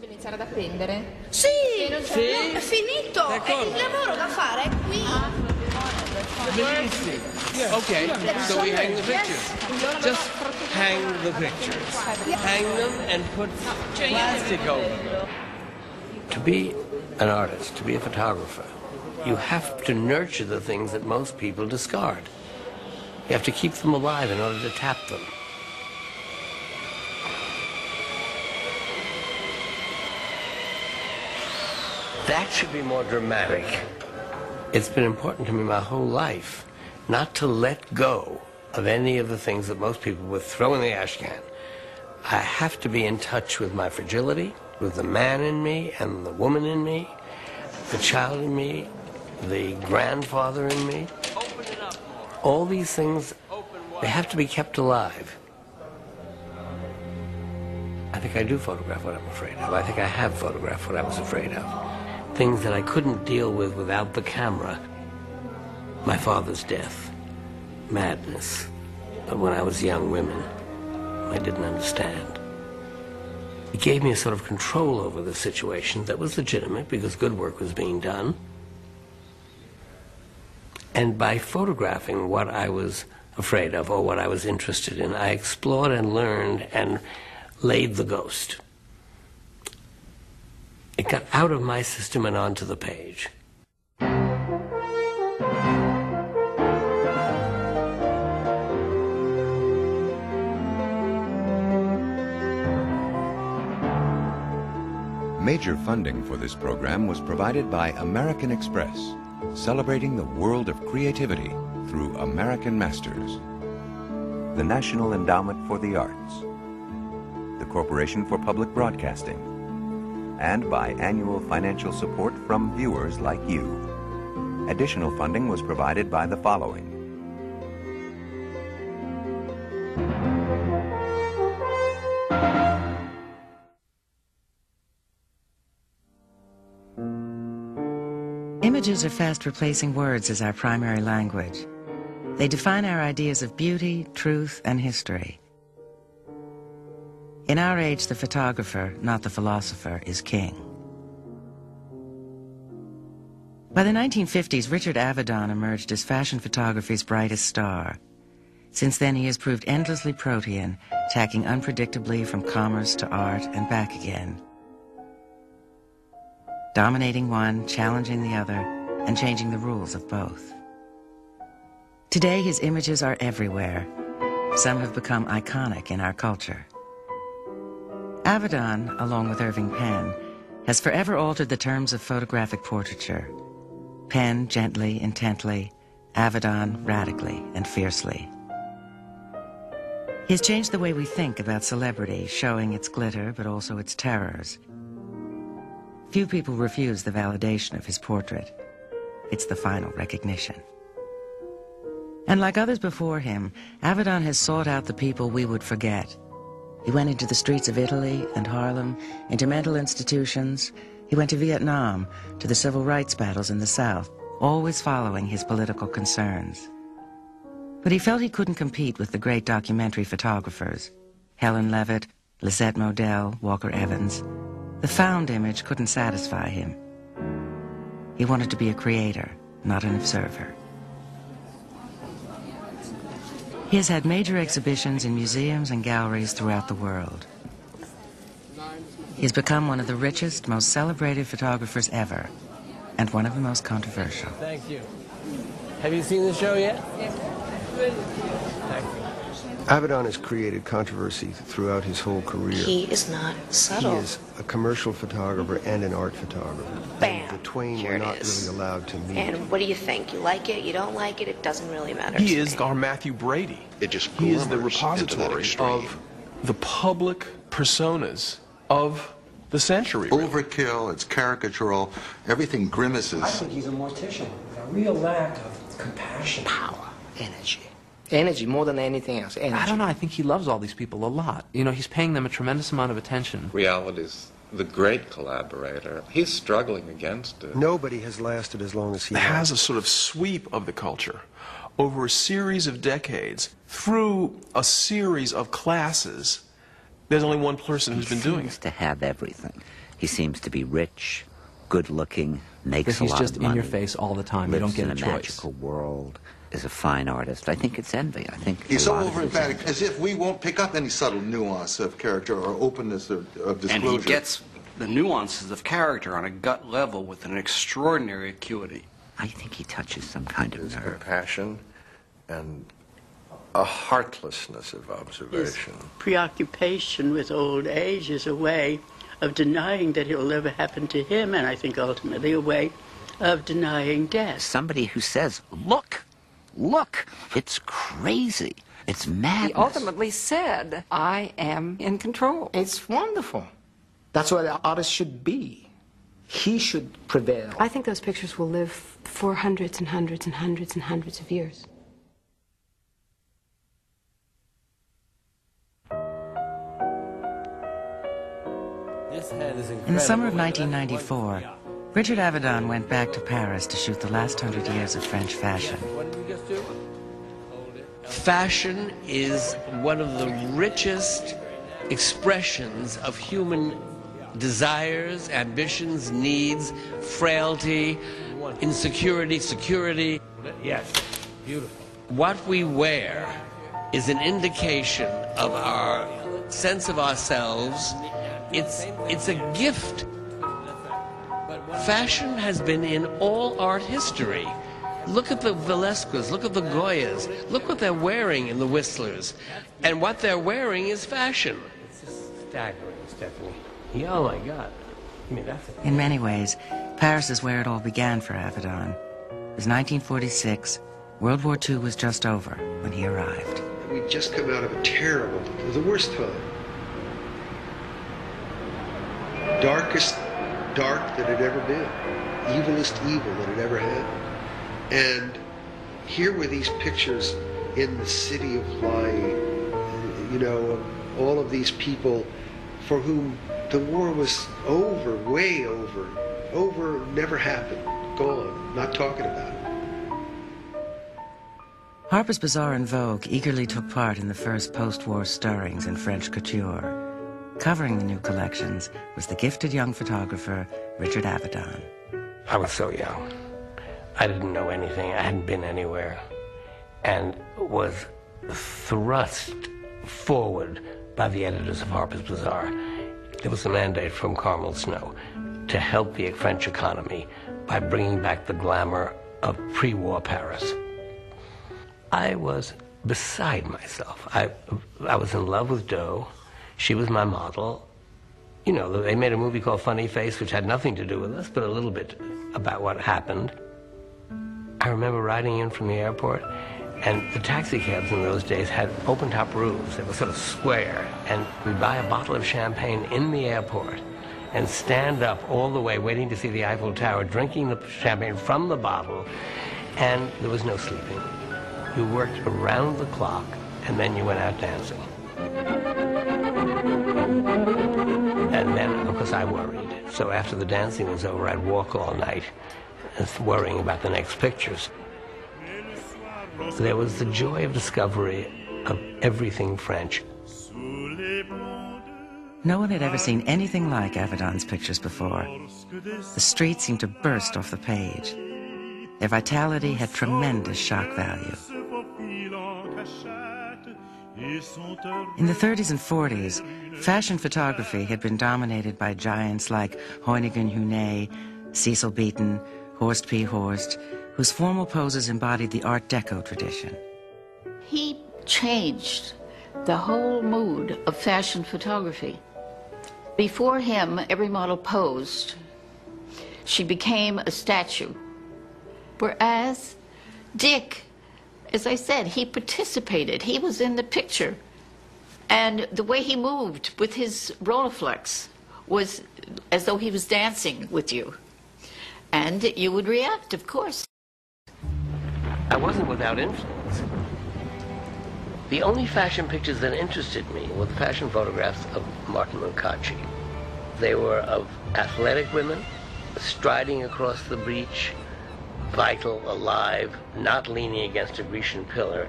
possibile iniziare ad apprendere? Sì, sì. No, è finito, è il lavoro da fare è qui. Okay, so we hang the pictures. Just hang the pictures. Hang them and put plastic over them. To be an artist, to be a photographer, you have to nurture the things that most people discard. You have to keep them alive in order to tap them. That should be more dramatic. It's been important to me my whole life not to let go of any of the things that most people would throw in the ash can. I have to be in touch with my fragility, with the man in me and the woman in me, the child in me, the grandfather in me. All these things, they have to be kept alive. I think I do photograph what I'm afraid of. I think I have photographed what I was afraid of. Things that I couldn't deal with without the camera. My father's death, madness. But when I was young, women, I didn't understand. It gave me a sort of control over the situation that was legitimate because good work was being done. And by photographing what I was afraid of or what I was interested in, I explored and learned and laid the ghost. It got out of my system and onto the page. Major funding for this program was provided by American Express, celebrating the world of creativity through American masters. The National Endowment for the Arts, the Corporation for Public Broadcasting, and by annual financial support from viewers like you. Additional funding was provided by the following. Images are fast replacing words as our primary language. They define our ideas of beauty, truth, and history. In our age, the photographer, not the philosopher, is king. By the 1950s, Richard Avedon emerged as fashion photography's brightest star. Since then, he has proved endlessly protean, tacking unpredictably from commerce to art and back again. Dominating one, challenging the other, and changing the rules of both. Today, his images are everywhere. Some have become iconic in our culture. Avedon, along with Irving Penn, has forever altered the terms of photographic portraiture. Penn gently, intently, Avedon radically and fiercely. He has changed the way we think about celebrity, showing its glitter but also its terrors. Few people refuse the validation of his portrait. It's the final recognition. And like others before him, Avedon has sought out the people we would forget. He went into the streets of Italy and Harlem, into mental institutions. He went to Vietnam, to the civil rights battles in the South, always following his political concerns. But he felt he couldn't compete with the great documentary photographers, Helen Levitt, Lisette Modell, Walker Evans. The found image couldn't satisfy him. He wanted to be a creator, not an observer. He has had major exhibitions in museums and galleries throughout the world. He has become one of the richest, most celebrated photographers ever, and one of the most controversial. Thank you. Have you seen the show yet? Yes. Thank you. Avedon has created controversy throughout his whole career. He is not subtle. He is a commercial photographer and an art photographer. Bam. And the twain Here were it not is. really allowed to meet. And what do you think? You like it? You don't like it? It doesn't really matter. He to is me. our Matthew Brady. It just He is the glimmers into that repository extreme. of the public personas of the century. Really. Overkill, it's caricatural, everything grimaces. I think he's a mortician with a real lack of compassion. Power, energy. Energy more than anything else. Energy. I don't know. I think he loves all these people a lot. You know, he's paying them a tremendous amount of attention. Reality's the great collaborator. He's struggling against it. Nobody has lasted as long as he has a sort of sweep of the culture over a series of decades through a series of classes There's only one person who's been doing it. He seems to have everything. He seems to be rich, good-looking, makes a lot of money. He's just in your face all the time. You don't get a choice. Lives in a magical world, is a fine artist. I think it's envy. I think he's so over-emphatic, as if we won't pick up any subtle nuance of character or openness of disclosure. And he gets the nuances of character on a gut level with an extraordinary acuity. I think he touches some kind of nerve. Compassion and a heartlessness of observation. His preoccupation with old age is a way of denying that it will ever happen to him, and I think ultimately a way of denying death. Somebody who says, look, look, it's crazy, it's madness. He ultimately said, I am in control. It's wonderful. That's what an artist should be. He should prevail. I think those pictures will live for hundreds and hundreds and hundreds and hundreds of years. In the summer of 1994, Richard Avedon went back to Paris to shoot the last 100 years of French fashion. Fashion is one of the richest expressions of human desires, ambitions, needs, frailty, insecurity, security. Yes, beautiful. What we wear is an indication of our sense of ourselves. It's a gift. Fashion has been in all art history. Look at the Velasquez, look at the Goyas, look what they're wearing in the Whistlers. And what they're wearing is fashion. It's just staggering, Stephanie. Yeah, oh my God. I mean, that's In many ways, Paris is where it all began for Avedon. It was 1946. World War II was just over when he arrived. We'd just come out of a terrible, the worst time. Darkest dark that had ever been. Evilest evil that had ever had. And here were these pictures in the city of lying, you know, all of these people for whom the war was over, way over, never happened, gone, not talking about it. Harper's Bazaar and Vogue eagerly took part in the first post-war stirrings in French couture. Covering the new collections was the gifted young photographer, Richard Avedon. I was so young. I didn't know anything. I hadn't been anywhere. And was thrust forward by the editors of Harper's Bazaar. There was a mandate from Carmel Snow to help the French economy by bringing back the glamour of pre-war Paris. I was beside myself. I was in love with Doe. She was my model. You know, they made a movie called Funny Face, which had nothing to do with us, but a little bit about what happened. I remember riding in from the airport, and the taxi cabs in those days had open-top roofs. They were sort of square, and we'd buy a bottle of champagne in the airport and stand up all the way waiting to see the Eiffel Tower, drinking the champagne from the bottle, and there was no sleeping. You worked around the clock, and then you went out dancing. And then, of course, I worried. So after the dancing was over, I'd walk all night, worrying about the next pictures. There was the joy of discovery of everything French. No one had ever seen anything like Avedon's pictures before. The streets seemed to burst off the page. Their vitality had tremendous shock value. In the 30s and 40s, fashion photography had been dominated by giants like Hoyningen Hunet, Cecil Beaton, Horst P. Horst, whose formal poses embodied the Art Deco tradition. He changed the whole mood of fashion photography. Before him, every model posed. She became a statue. Whereas Dick, as I said, he participated. He was in the picture. And the way he moved with his Rolleiflex was as though he was dancing with you. And you would react, of course. I wasn't without influence. The only fashion pictures that interested me were the fashion photographs of Martin Lucaci. They were of athletic women, striding across the breach, vital, alive, not leaning against a Grecian pillar.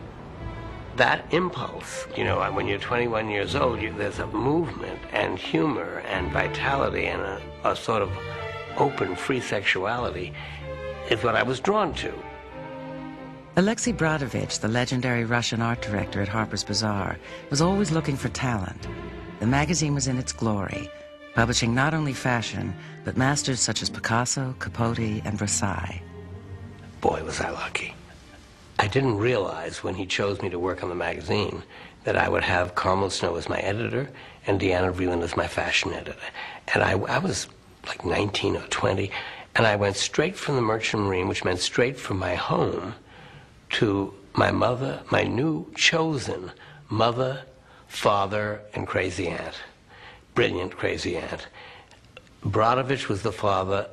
that impulse, you know, when you're 21 years old, there's a movement and humor and vitality and a sort of open, free sexuality is what I was drawn to. Alexei Brodovich, the legendary Russian art director at Harper's Bazaar, was always looking for talent. The magazine was in its glory, publishing not only fashion, but masters such as Picasso, Capote, and Versailles. Boy, was I lucky. I didn't realize when he chose me to work on the magazine that I would have Carmel Snow as my editor and Deanna Vreeland as my fashion editor. And I was like 19 or 20, and I went straight from the Merchant Marine, which meant straight from my home, to my mother, my new chosen mother, father, and crazy aunt. Brilliant crazy aunt. Brodovich was the father.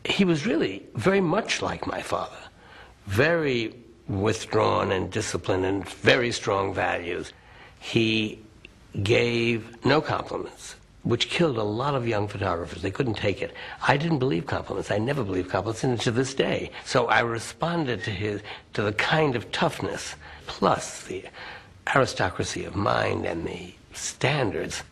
He was really very much like my father. Very withdrawn and disciplined and very strong values. He gave no compliments, which killed a lot of young photographers. They couldn't take it. I didn't believe compliments. I never believed compliments, and to this day. So I responded to the kind of toughness, plus the aristocracy of mind and the standards.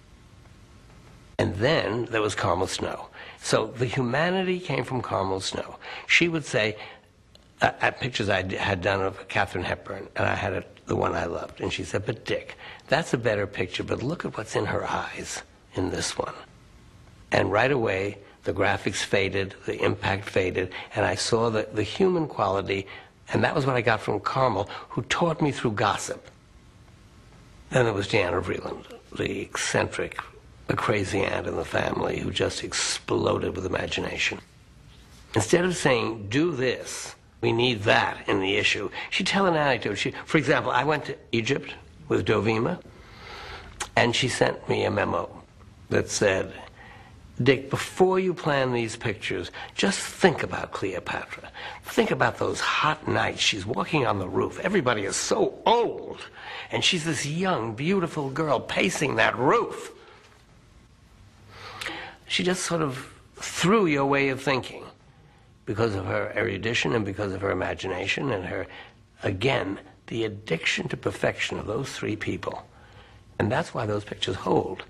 And then there was Carmel Snow. So the humanity came from Carmel Snow. She would say, at pictures I had done of Katharine Hepburn, and I had the one I loved, and she said, but Dick, that's a better picture, but look at what's in her eyes in this one. And right away, the graphics faded, the impact faded, and I saw the human quality, and that was what I got from Carmel, who taught me through gossip. Then there was Deanna Vreeland, the eccentric, the crazy aunt in the family who just exploded with imagination. Instead of saying, do this, we need that in the issue, she'd tell an anecdote. For example, I went to Egypt with Dovima, and she sent me a memo that said, Dick, before you plan these pictures, just think about Cleopatra. Think about those hot nights. She's walking on the roof. Everybody is so old. And she's this young, beautiful girl pacing that roof. She just sort of threw your way of thinking because of her erudition and because of her imagination and her, again, the addiction to perfection of those three people. And that's why those pictures hold.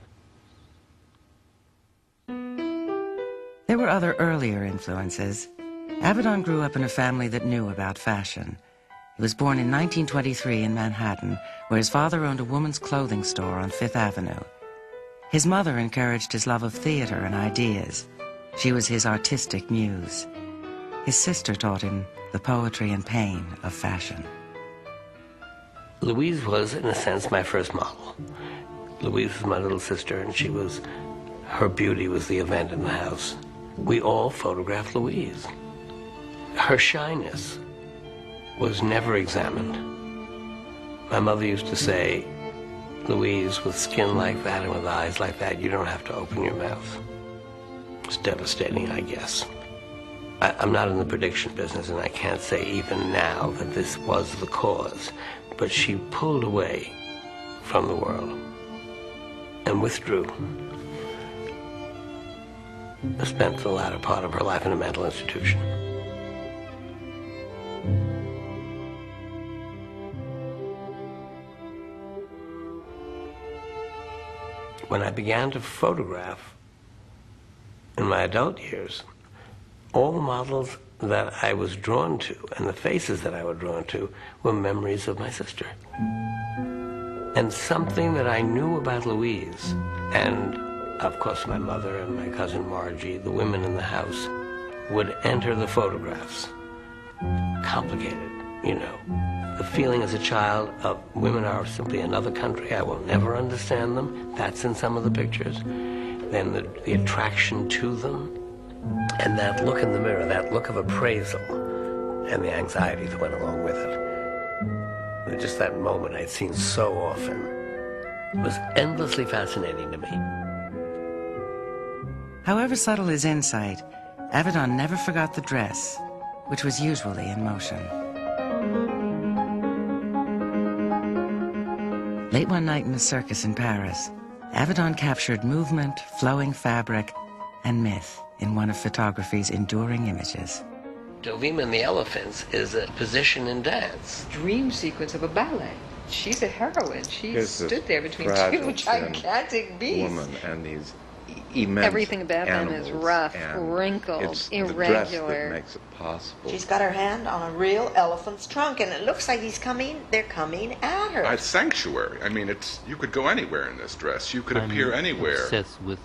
There were other earlier influences. Avedon grew up in a family that knew about fashion. He was born in 1923 in Manhattan, where his father owned a woman's clothing store on Fifth Avenue. His mother encouraged his love of theater and ideas. She was his artistic muse. His sister taught him the poetry and pain of fashion. Louise was, in a sense, my first model. Louise was my little sister, and her beauty was the event in the house. We all photographed Louise. Her shyness was never examined. My mother used to say, Louise, with skin like that and with eyes like that, you don't have to open your mouth. It's devastating, I guess. I'm not in the prediction business, and I can't say even now that this was the cause, but she pulled away from the world and withdrew. Spent the latter part of her life in a mental institution. When I began to photograph in my adult years, all the models that I was drawn to and the faces that I was drawn to were memories of my sister. And something that I knew about Louise, and of course my mother and my cousin Margie, the women in the house, would enter the photographs. Complicated, you know. The feeling as a child of women are simply another country. I will never understand them. That's in some of the pictures. Then the attraction to them. And that look in the mirror, that look of appraisal, and the anxiety that went along with it. Just that moment I'd seen so often was endlessly fascinating to me. However subtle his insight, Avedon never forgot the dress, which was usually in motion. Late one night in a circus in Paris, Avedon captured movement, flowing fabric, and myth in one of photography's enduring images. Dovima and the Elephants is a position in dance. Dream sequence of a ballet. she's a heroine. She Here's stood there between fragile, two gigantic beasts. woman and these immense Everything about them is rough, wrinkled, it's irregular. the dress that makes it possible. She's got her hand on a real elephant's trunk, and it looks like they're coming at her. It's sanctuary. I mean, you could go anywhere in this dress. You could appear anywhere. Obsessed with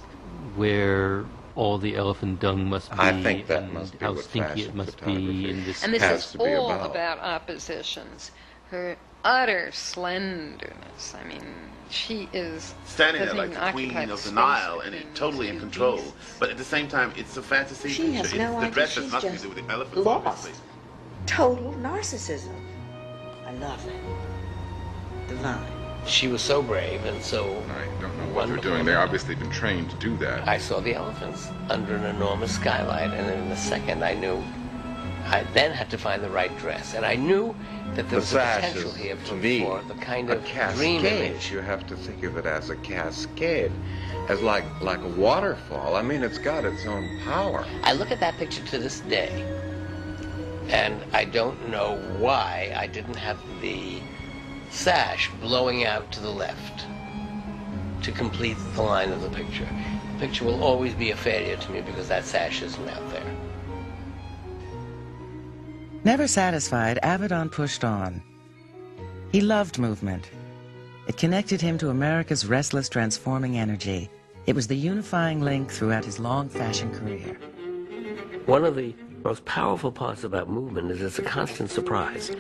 where all the elephant dung must be. I think that must be how what stinky it must be in this. And this is all about oppositions. Her utter slenderness. I mean, she is standing there like the queen of the Nile and totally in control. But at the same time, it's a fantasy. She has no idea. The dress has She's nothing to just do with the elephants, lost. obviously. Total narcissism. I love it. Divine. She was so brave and so I don't know what they're doing. They've obviously been trained to do that. I saw the elephants under an enormous skylight, and in a second I knew. I then had to find the right dress, and I knew that there was a potential here for the kind of dream image. You have to think of it as a cascade, as like a waterfall. I mean, it's got its own power. I look at that picture to this day, and I don't know why I didn't have the sash blowing out to the left to complete the line of the picture. The picture will always be a failure to me because that sash isn't out there. Never satisfied, Avedon pushed on. He loved movement. It connected him to America's restless, transforming energy. It was the unifying link throughout his long fashion career. One of the most powerful parts about movement is it's a constant surprise.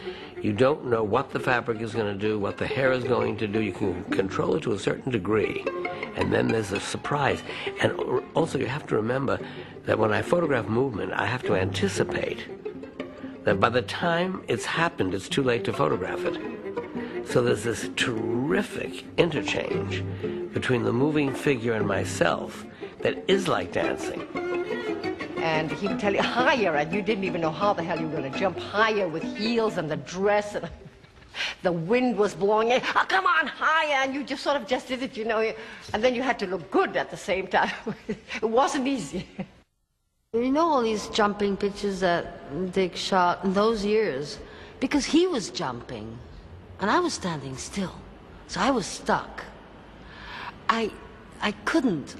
You don't know what the fabric is going to do, what the hair is going to do. You can control it to a certain degree, and then there's a surprise. And also you have to remember that when I photograph movement, I have to anticipate that by the time it's happened, it's too late to photograph it. So there's this terrific interchange between the moving figure and myself that is like dancing. And he would tell you higher, and you didn't even know how the hell you were going to jump higher with heels and the dress, and the wind was blowing in. Oh, come on, higher, and you just sort of just did it, you know. And then you had to look good at the same time. It wasn't easy. You know all these jumping pictures that Dick shot in those years? Because he was jumping, and I was standing still. So I was stuck. I couldn't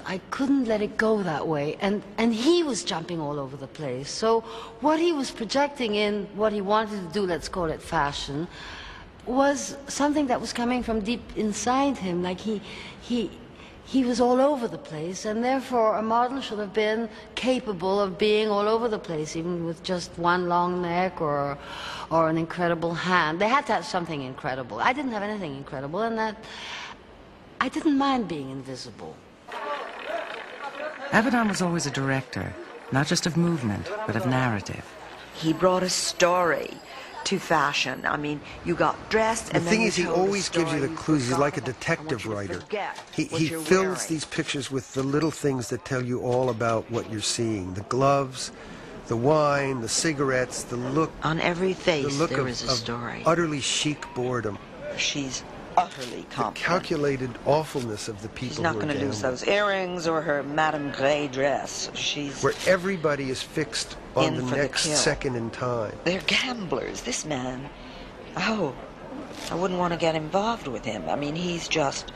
let it go that way, and he was jumping all over the place. So what he was projecting in what he wanted to do, let's call it fashion, was something that was coming from deep inside him. Like he was all over the place, and therefore a model should have been capable of being all over the place, even with just one long neck or an incredible hand. They had to have something incredible. I didn't have anything incredible, and that I didn't mind being invisible. Avedon was always a director, not just of movement, but of narrative. He brought a story to fashion. I mean, you got dressed, and the thing is, he always gives you the clues. He's like a detective writer. He fills these pictures with the little things that tell you all about what you're seeing. The gloves, the wine, the cigarettes, the look. On every face, the look there of, is a story. Utterly chic boredom. She's utterly confident. The calculated awfulness of the people. She's not going to lose those earrings or her Madame Grey dress. She's where everybody is fixed on the next second in time. They're gamblers. This man, oh, I wouldn't want to get involved with him. I mean, he's sinister.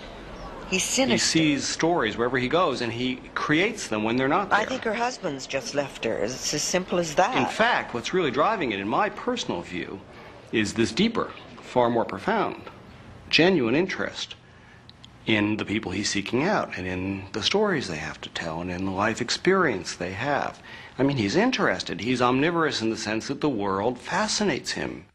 He sees stories wherever he goes, and he creates them when they're not there. I think her husband's just left her. It's as simple as that. In fact, what's really driving it, in my personal view, is this deeper, far more profound, genuine interest in the people he's seeking out, and in the stories they have to tell, and in the life experience they have. I mean, he's interested. He's omnivorous in the sense that the world fascinates him.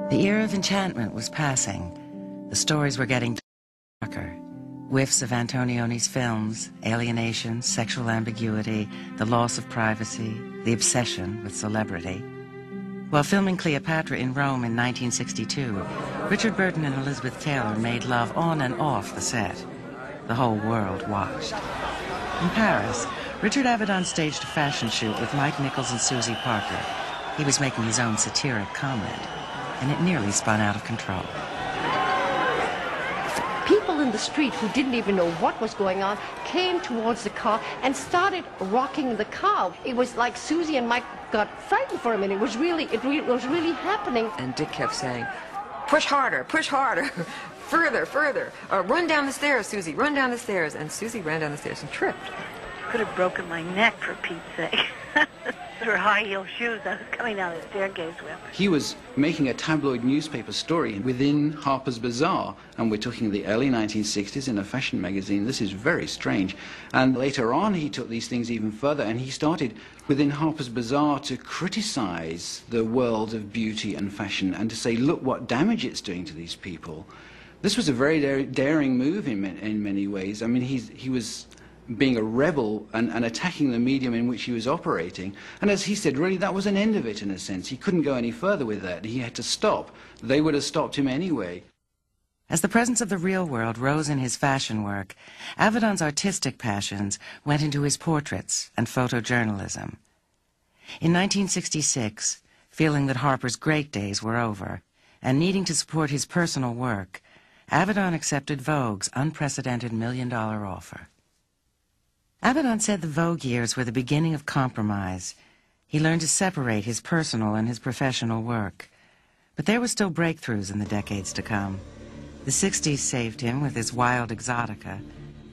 The era of enchantment was passing. The stories were getting darker. Whiffs of Antonioni's films, alienation, sexual ambiguity, the loss of privacy, the obsession with celebrity. While filming Cleopatra in Rome in 1962, Richard Burton and Elizabeth Taylor made love on and off the set. The whole world watched. In Paris, Richard Avedon staged a fashion shoot with Mike Nichols and Susie Parker. He was making his own satiric comment, and it nearly spun out of control. People in the street who didn't even know what was going on came towards the car and started rocking the car. It was like Susie and Mike got frightened for a minute. It was really happening. And Dick kept saying, push harder, further, further. Run down the stairs, Susie, run down the stairs. And Susie ran down the stairs and tripped. Could have broken my neck, for Pete's sake. Her high-heel shoes I was coming down the staircase with. He was making a tabloid newspaper story within Harper's Bazaar, and we're talking the early 1960s in a fashion magazine. This is very strange. And later on, he took these things even further, and he started within Harper's Bazaar to criticize the world of beauty and fashion and to say, look what damage it's doing to these people. This was a very daring move in many ways. I mean, he was being a rebel and attacking the medium in which he was operating. And as he said, really, that was an end of it in a sense. He couldn't go any further with that. He had to stop. They would have stopped him anyway. As the presence of the real world rose in his fashion work, Avedon's artistic passions went into his portraits and photojournalism. In 1966, feeling that Harper's great days were over, and needing to support his personal work, Avedon accepted Vogue's unprecedented $1 million offer. Avedon said the Vogue years were the beginning of compromise. He learned to separate his personal and his professional work. But there were still breakthroughs in the decades to come. The 60s saved him with his wild exotica.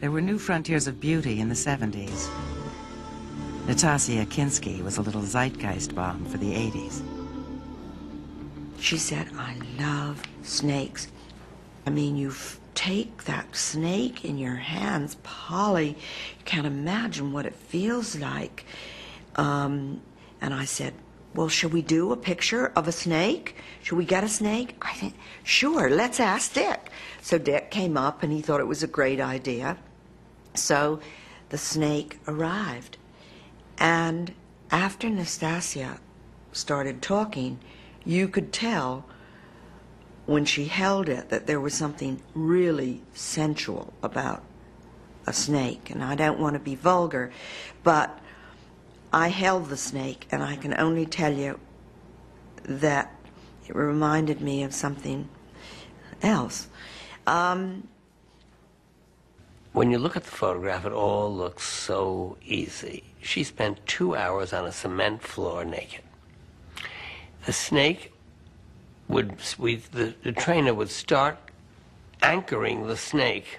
There were new frontiers of beauty in the 70s. Nastasia Kinski was a little zeitgeist bomb for the 80s. She said, I love snakes. I mean, you take that snake in your hands, Polly, you can't imagine what it feels like. And I said, well, should we do a picture of a snake? Should we get a snake? I said, sure, let's ask Dick. So Dick came up and he thought it was a great idea. So the snake arrived. And after Nastasia started talking, you could tell when she held it that there was something really sensual about a snake. And I don't want to be vulgar, but I held the snake, and I can only tell you that it reminded me of something else. When you look at the photograph, it all looks so easy. She spent 2 hours on a cement floor naked. The snake the trainer would start anchoring the snake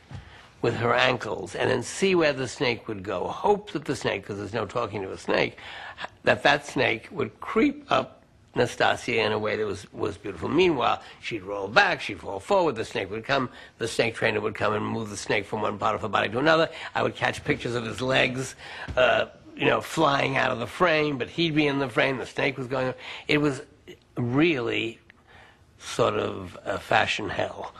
with her ankles and then see where the snake would go. Hope that the snake, because there's no talking to a snake, that snake would creep up Nastasia in a way that was beautiful. Meanwhile, she'd roll back, she'd fall forward, the snake would come, the snake trainer would come and move the snake from one part of her body to another. I would catch pictures of his legs, flying out of the frame, but he'd be in the frame, the snake was going on. It was really sort of a fashion hell.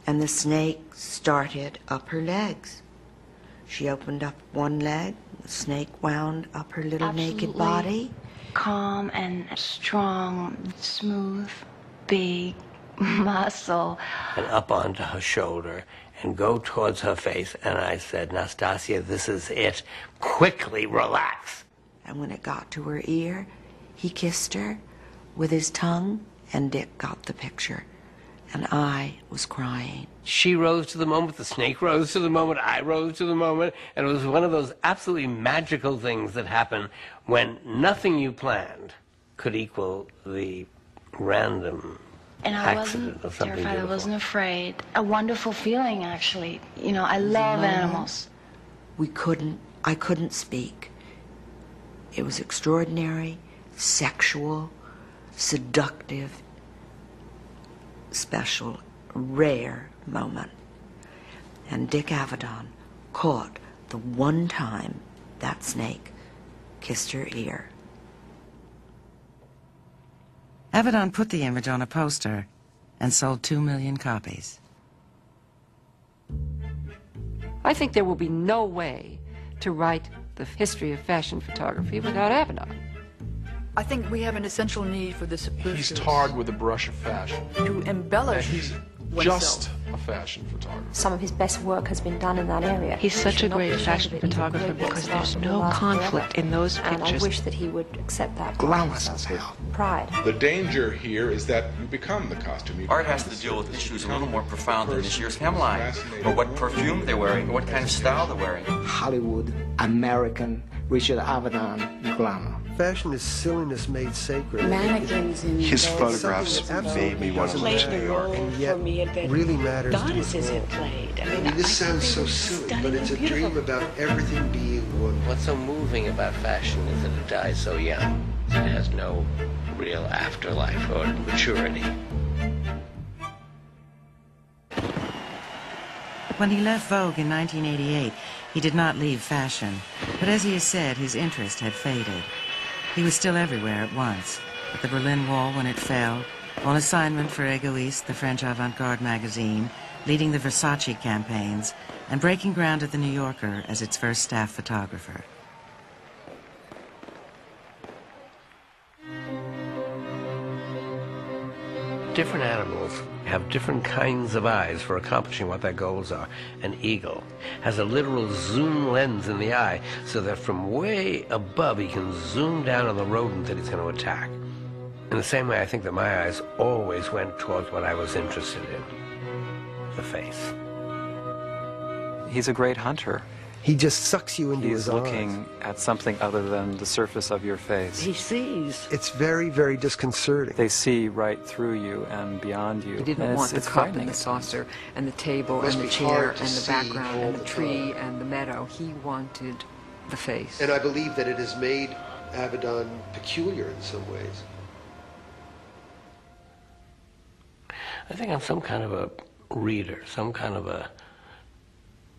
And the snake started up her legs. She opened up one leg, the snake wound up her little naked body. Calm and strong, smooth, big muscle. And up onto her shoulder and go towards her face. And I said, Nastasia, this is it. Quickly relax. And when it got to her ear, he kissed her with his tongue, and Dick got the picture. And I was crying. She rose to the moment, the snake rose to the moment, I rose to the moment, and it was one of those absolutely magical things that happen when nothing you planned could equal the random and I accident of something terrified, beautiful. I wasn't afraid. A wonderful feeling, actually. I love animals. I couldn't speak. It was extraordinary, sexual, seductive, special, rare moment. And Dick Avedon caught the one time that snake kissed her ear. Avedon put the image on a poster and sold 2 million copies. I think there will be no way to write the history of fashion photography without Avedon. I think we have an essential need for this. He's tarred with the brush of fashion. To embellish he's oneself. Just a fashion photographer. Some of his best work has been done in that area. He's such a great fashion photographer because there's no conflict in those pictures. And I wish that he would accept that. Glamorous as hell. Pride. The danger here is that you become the costume. Art has to deal with issues a little more profound than this year's hemline, or what perfume they're wearing, or what kind of style they're wearing. Hollywood, American, Richard Avedon glamour. Fashion is silliness made sacred. Mannequins in His It's photographs something that made me want to absolutely live in New York. and yet really matters to us goddesses all. have played. I I mean, mean, this sounds so silly, but it's a dream about everything being one. What's so moving about fashion is that it dies so young. It has no real afterlife or maturity. When he left Vogue in 1988, he did not leave fashion, but as he has said, his interest had faded. He was still everywhere at once, at the Berlin Wall when it fell, on assignment for Egoiste, the French avant-garde magazine, leading the Versace campaigns, and breaking ground at the New Yorker as its first staff photographer. Different animals have different kinds of eyes for accomplishing what their goals are. An eagle has a literal zoom lens in the eye so that from way above he can zoom down on the rodent that he's going to attack. In the same way, I think that my eyes always went towards what I was interested in, the face. He's a great hunter. He just sucks you into his He's looking at something other than the surface of your face. He sees. It's very, very disconcerting. They see right through you and beyond you. He didn't want the cup and the saucer and the table and the chair and the background and the tree and the meadow. He wanted the face. And I believe that it has made Avedon peculiar in some ways. I think I'm some kind of a reader, some kind of a...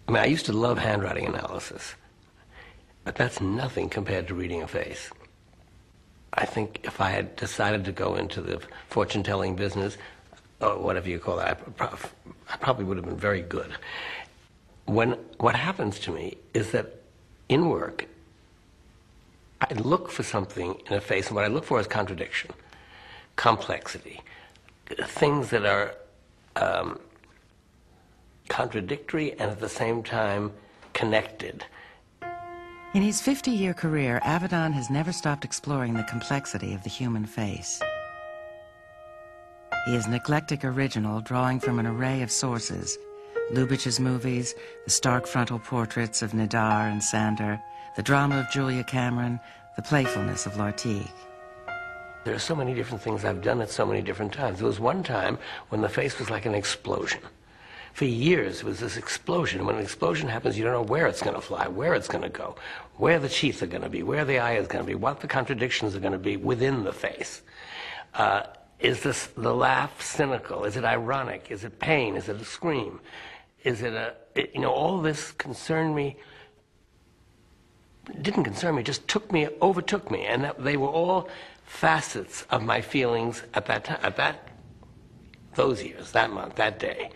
I mean, I used to love handwriting analysis, but that's nothing compared to reading a face. I think if I had decided to go into the fortune-telling business, or whatever you call that, I probably would have been very good. What happens to me is that in work, I look for something in a face, and what I look for is contradiction, complexity, things that are contradictory and at the same time connected. In his 50-year career, Avedon has never stopped exploring the complexity of the human face. He is an eclectic original, drawing from an array of sources: Lubitsch's movies, the stark frontal portraits of Nadar and Sander, the drama of Julia Cameron, the playfulness of Lartigue. There are so many different things I've done at so many different times. There was one time when the face was like an explosion. For years, it was this explosion. When an explosion happens, you don't know where it's going to fly, where it's going to go, where the teeth are going to be, where the eye is going to be, what the contradictions are going to be within the face. Is this the laugh cynical? Is it ironic? Is it pain? Is it a scream? Is it all this concerned me, didn't concern me, just overtook me. And they were all facets of my feelings at that time, those years, that month, that day.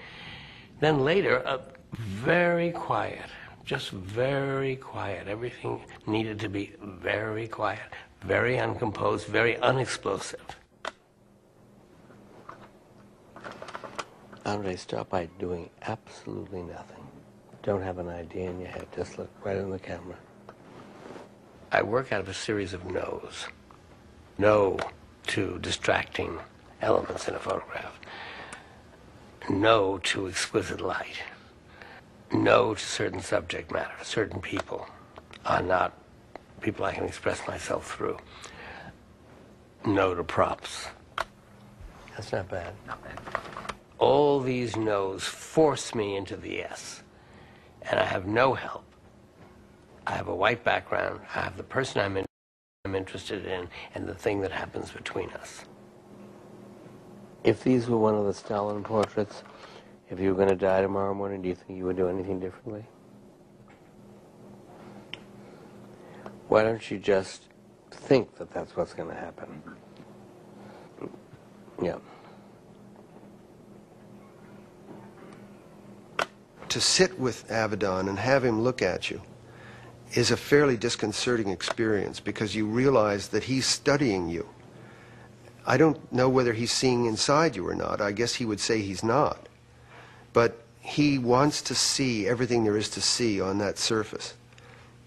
Then later, very quiet, just very quiet. Everything needed to be very quiet, very uncomposed, very unexplosive. Andre, start by doing absolutely nothing. Don't have an idea in your head, just look right in the camera. I work out of a series of no's. No to distracting elements in a photograph. No to exquisite light. No to certain subject matter. Certain people are not people I can express myself through. No to props. That's not bad. Not bad. All these no's force me into the yes. And I have no help. I have a white background. I have the person I'm interested in and the thing that happens between us. If these were one of the Stalin portraits, if you were going to die tomorrow morning, do you think you would do anything differently? Why don't you just think that that's what's going to happen? Yeah. To sit with Avedon and have him look at you is a fairly disconcerting experience because you realize that he's studying you. I don't know whether he's seeing inside you or not. I guess he would say he's not. But he wants to see everything there is to see on that surface.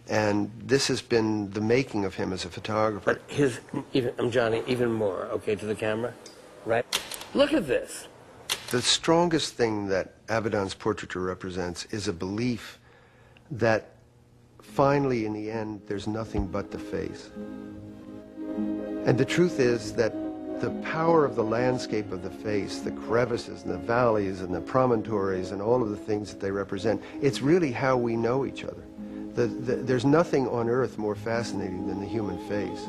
And this has been the making of him as a photographer. But Johnny, even more, okay, to the camera, right? Look at this. The strongest thing that Avedon's portraiture represents is a belief that finally, in the end, there's nothing but the face. And the truth is that the power of the landscape of the face, the crevices and the valleys and the promontories and all of the things that they represent, it's really how we know each other. There's nothing on earth more fascinating than the human face.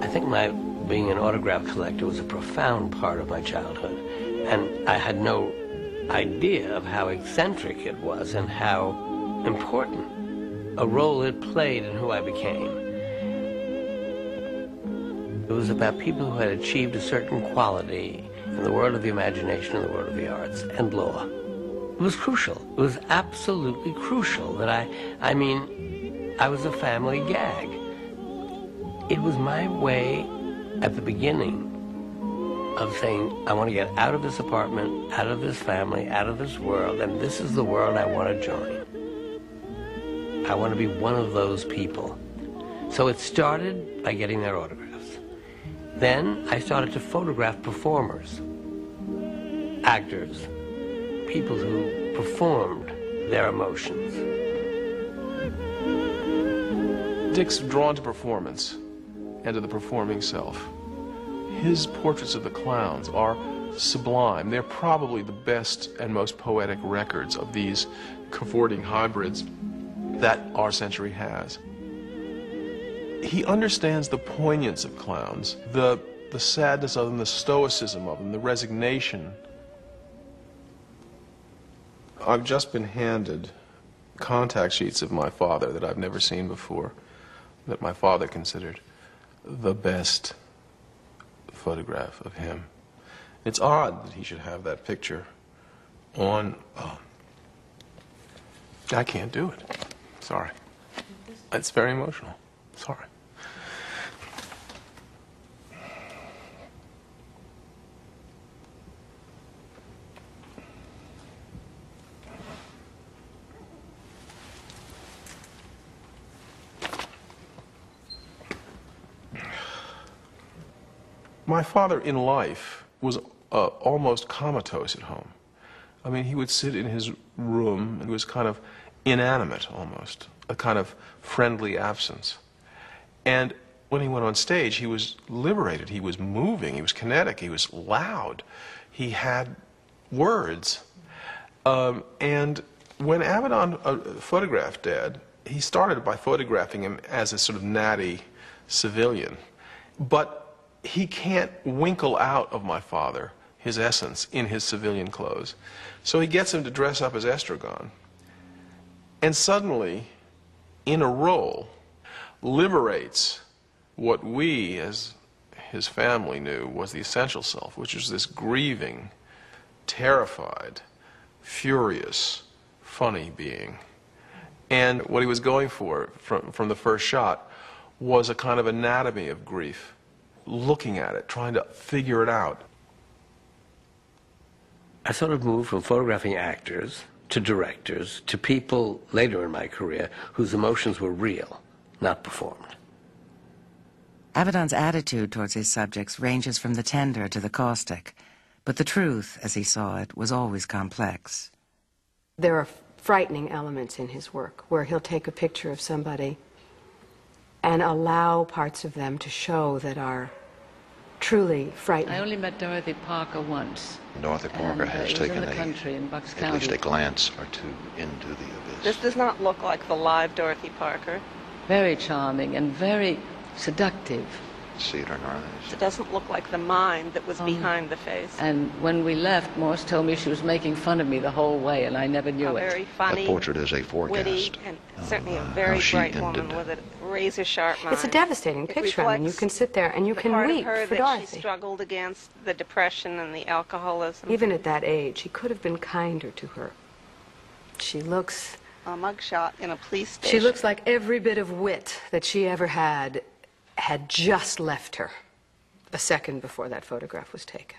I think my being an autograph collector was a profound part of my childhood, and I had no idea of how eccentric it was and how important a role it played in who I became. It was about people who had achieved a certain quality in the world of the imagination and the world of the arts and law. It was crucial. It was absolutely crucial that I mean, I was a family gag. It was my way at the beginning of saying, I want to get out of this apartment, out of this family, out of this world, and this is the world I want to join. I want to be one of those people. So it started by getting their autographs. Then I started to photograph performers, actors, people who performed their emotions. Dick's drawn to performance and to the performing self. His portraits of the clowns are sublime. They're probably the best and most poetic records of these cavorting hybrids that our century has. He understands the poignance of clowns, the sadness of them, the stoicism of them, the resignation. I've just been handed contact sheets of my father that I've never seen before, that my father considered the best photograph of him. It's odd that he should have that picture on. I can't do it. Sorry. It's very emotional. Sorry. My father in life was almost comatose at home. I mean, he would sit in his room and he was kind of inanimate almost, a kind of friendly absence. And when he went on stage, he was liberated, he was moving, he was kinetic, he was loud, he had words. And when Avedon photographed Dad, he started by photographing him as a sort of natty civilian. But he can't winkle out of my father his essence in his civilian clothes. So he gets him to dress up as Estragon. And suddenly, in a role, liberates what we, as his family, knew was the essential self, which is this grieving, terrified, furious, funny being. And what he was going for from the first shot was a kind of anatomy of grief. Looking at it, trying to figure it out. I sort of moved from photographing actors to directors to people later in my career whose emotions were real, not performed. Avedon's attitude towards his subjects ranges from the tender to the caustic, but the truth, as he saw it, was always complex. There are frightening elements in his work where he'll take a picture of somebody and allow parts of them to show that are truly frightening. I only met Dorothy Parker once. Dorothy Parker has taken at least a glance or two into the abyss. This does not look like the live Dorothy Parker. Very charming and very seductive. See it in her eyes. It doesn't look like the mind that was behind the face. And when we left, Morse told me she was making fun of me the whole way, and I never knew it. Very funny, that portrait is a forecast. Witty, and certainly a very bright woman with a razor-sharp mind. It's a devastating picture. I mean, you can sit there and you can weep for that Dorothy. She struggled against the depression and the alcoholism. Even at that age, he could have been kinder to her. She looks... A mugshot in a police station. She looks like every bit of wit that she ever had just left her a second before that photograph was taken.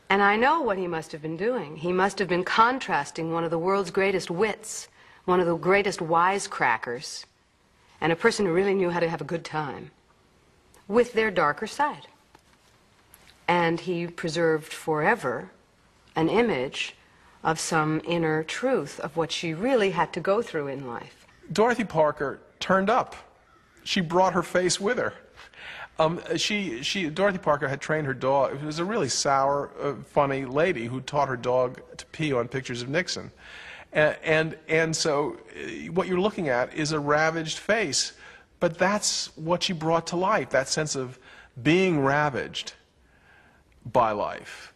And I know what he must have been doing. He must have been contrasting one of the world's greatest wits, one of the greatest wisecrackers, and a person who really knew how to have a good time, with their darker side. And he preserved forever an image of some inner truth of what she really had to go through in life. Dorothy Parker turned up. She brought her face with her. Dorothy Parker had trained her dog. It was a really sour, funny lady who taught her dog to pee on pictures of Nixon. And so what you're looking at is a ravaged face, but that's what she brought to life, that sense of being ravaged by life.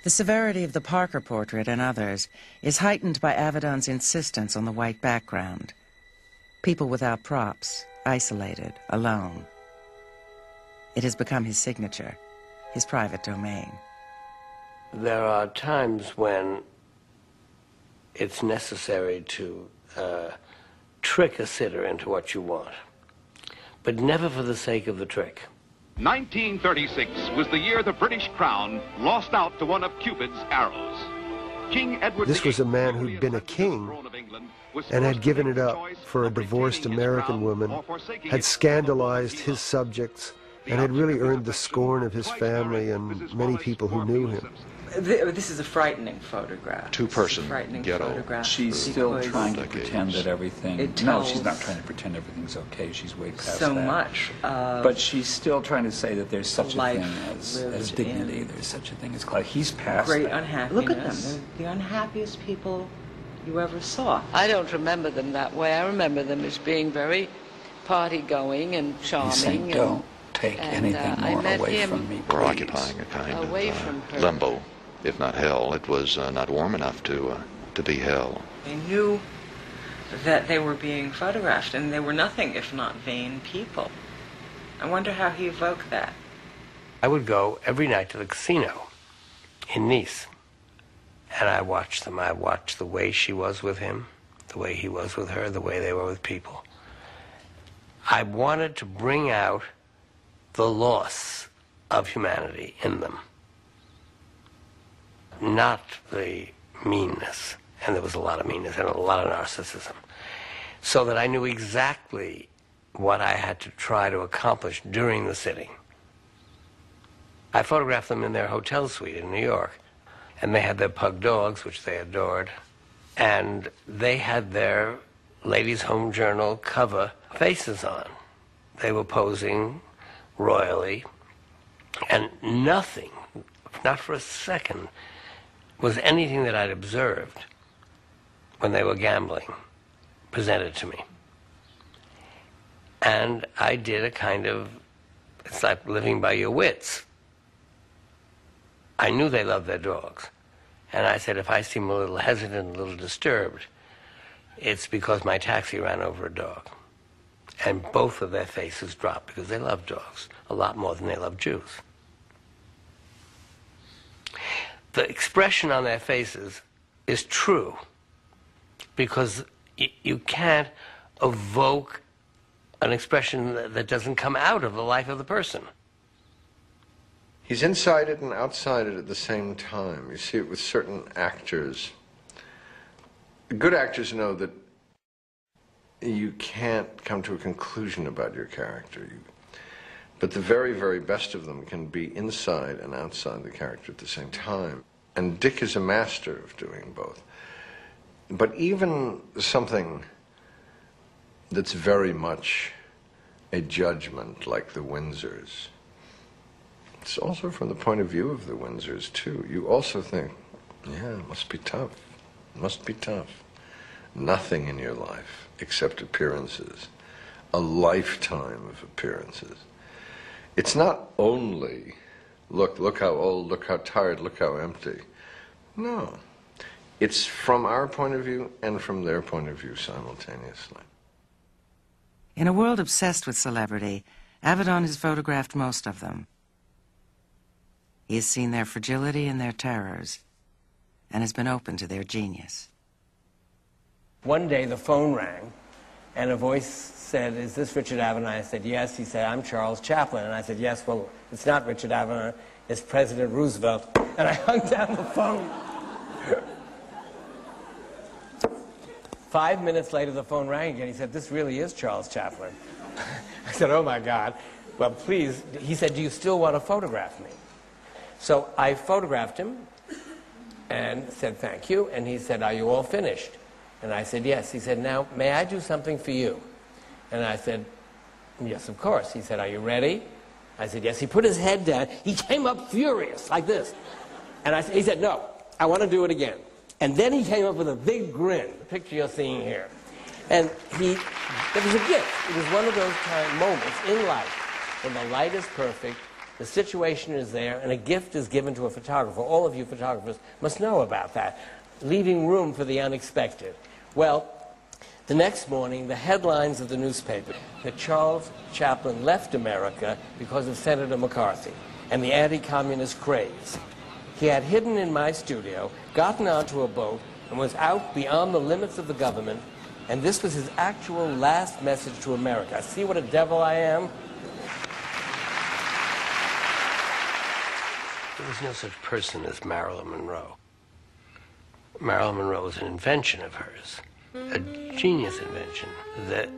The severity of the Parker portrait and others is heightened by Avedon's insistence on the white background. People without props, isolated, alone. It has become his signature, his private domain. There are times when it's necessary to trick a sitter into what you want, but never for the sake of the trick. 1936 was the year the British crown lost out to one of Cupid's arrows. King Edward This was a man who'd been a king and had given it up for a divorced American woman, had scandalized his subjects, and had really earned the scorn of his family and many people who knew him. This is a frightening photograph. Two-person ghetto. Photograph. She's still trying to pretend that everything... No, she's not trying to pretend everything's okay. She's way past so that. Much. But she's still trying to say that there's such a thing as dignity. There's such a thing as class. He's past great that. Unhappiness. Look at them. They're the unhappiest people you ever saw. I don't remember them that way. I remember them as being very party-going and charming. He's saying, don't take anything more away from me, We're occupying a kind of limbo, if not hell. It was not warm enough to be hell. They knew that they were being photographed, and they were nothing if not vain people. I wonder how he evoked that. I would go every night to the casino in Nice, and I watched them. I watched the way she was with him, the way he was with her, the way they were with people. I wanted to bring out the loss of humanity in them, not the meanness, and there was a lot of meanness and a lot of narcissism, so that I knew exactly what I had to try to accomplish during the sitting. I photographed them in their hotel suite in New York, and they had their pug dogs, which they adored, and they had their Ladies' Home Journal cover faces on. They were posing royally, and nothing, not for a second, was anything that I'd observed when they were gambling presented to me. And I did a kind of, it's like living by your wits. I knew they loved their dogs, and I said, if I seem a little hesitant, a little disturbed, it's because my taxi ran over a dog. And both of their faces dropped because they love dogs a lot more than they love Jews. The expression on their faces is true because you can't evoke an expression that doesn't come out of the life of the person. He's inside it and outside it at the same time. You see it with certain actors. Good actors know that you can't come to a conclusion about your character. But the very, very best of them can be inside and outside the character at the same time. And Dick is a master of doing both. But even something that's very much a judgment, like the Windsors, it's also from the point of view of the Windsors, too. You also think, yeah, it must be tough. It must be tough. Nothing in your life except appearances. A lifetime of appearances. It's not only, look how old, look how tired, look how empty. No. It's from our point of view and from their point of view simultaneously. In a world obsessed with celebrity, Avedon has photographed most of them. He has seen their fragility and their terrors, and has been open to their genius. One day the phone rang, and a voice said, "Is this Richard Avedon?" I said, "Yes." He said, "I'm Charles Chaplin." And I said, "Yes, well, it's not Richard Avedon, it's President Roosevelt." And I hung down the phone. 5 minutes later, the phone rang again. He said, "This really is Charles Chaplin." I said, "Oh, my God." well, please, he said, do you still want to photograph me? So I photographed him and said, thank you. And he said, are you all finished? And I said, yes. He said, now, may I do something for you? And I said, yes, of course. He said, are you ready? I said, yes. He put his head down. He came up furious, like this. And he said, no, I want to do it again. And then he came up with a big grin, the picture you're seeing here. And it was a gift. It was one of those moments in life when the light is perfect, the situation is there, and a gift is given to a photographer. All of you photographers must know about that, leaving room for the unexpected. Well, the next morning, the headlines of the newspaper that Charles Chaplin left America because of Senator McCarthy and the anti-communist craze. He had hidden in my studio, gotten onto a boat, and was out beyond the limits of the government, and this was his actual last message to America. See what a devil I am? There was no such person as Marilyn Monroe. Marilyn Monroe was an invention of hers, a genius invention that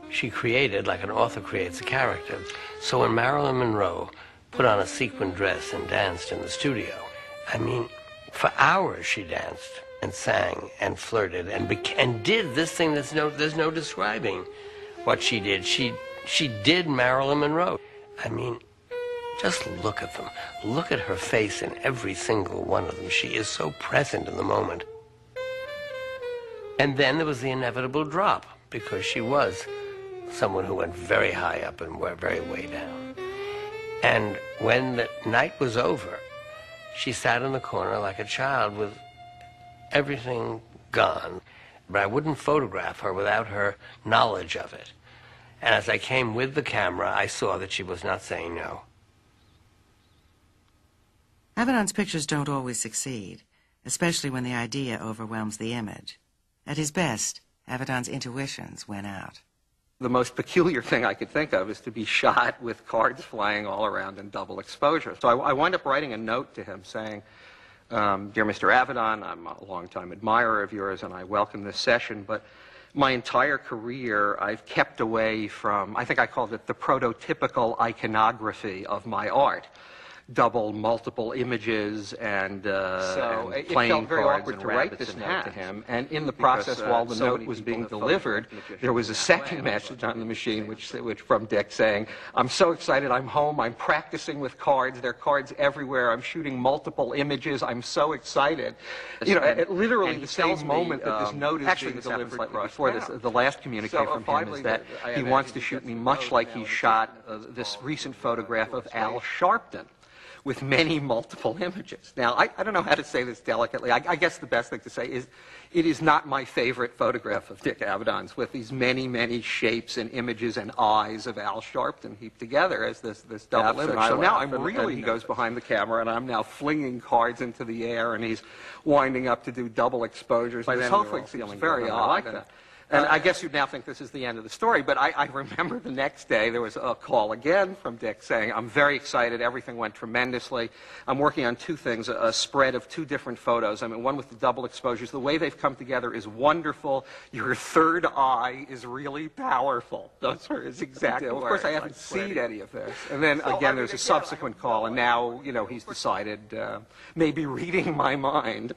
she created like an author creates a character. So when Marilyn Monroe put on a sequin dress and danced in the studio, I mean, for hours she danced and sang and flirted and did this thing there's no describing what she did. She did Marilyn Monroe. I mean, just look at them. Look at her face in every single one of them. She is so present in the moment. And then there was the inevitable drop, because she was someone who went very high up and very way down. And when the night was over, she sat in the corner like a child with everything gone. But I wouldn't photograph her without her knowledge of it. And as I came with the camera, I saw that she was not saying no. Avedon's pictures don't always succeed, especially when the idea overwhelms the image. At his best, Avedon's intuitions win out. The most peculiar thing I could think of is to be shot with cards flying all around in double exposure. So I wound up writing a note to him saying, Dear Mr. Avedon, I'm a longtime admirer of yours and I welcome this session, but my entire career I've kept away from, I think I called it the prototypical iconography of my art. Double, multiple images and playing it felt very awkward to write this note to him. And in the process, while the note was being delivered, there was a second message on the machine, which from Dick saying, "I'm so excited. I'm home. I'm practicing with cards. There are cards everywhere. I'm shooting multiple images. I'm so excited." You know, literally the same moment that this note is being delivered before this, the last communique from him is that he wants to shoot me much like he shot this recent photograph of Al Sharpton, with many multiple images. Now, I don't know how to say this delicately. I guess the best thing to say is it is not my favorite photograph of Dick Avedon's, with these many, many shapes and images and eyes of Al Sharpton heaped together as this double image. So now I'm really, he goes behind the camera, and I'm now flinging cards into the air, and he's winding up to do double exposures. This whole thing seems very odd. I like that. And I guess you'd now think this is the end of the story, but I remember the next day there was a call again from Dick saying, "I'm very excited, everything went tremendously. I'm working on two things, a spread of two different photos. I mean, one with the double exposures. The way they've come together is wonderful. Your third eye is really powerful." Those were his exact words. Of course, I haven't seen any of this. And then, again, there's a subsequent call, and now, you know, he's decided, maybe reading my mind,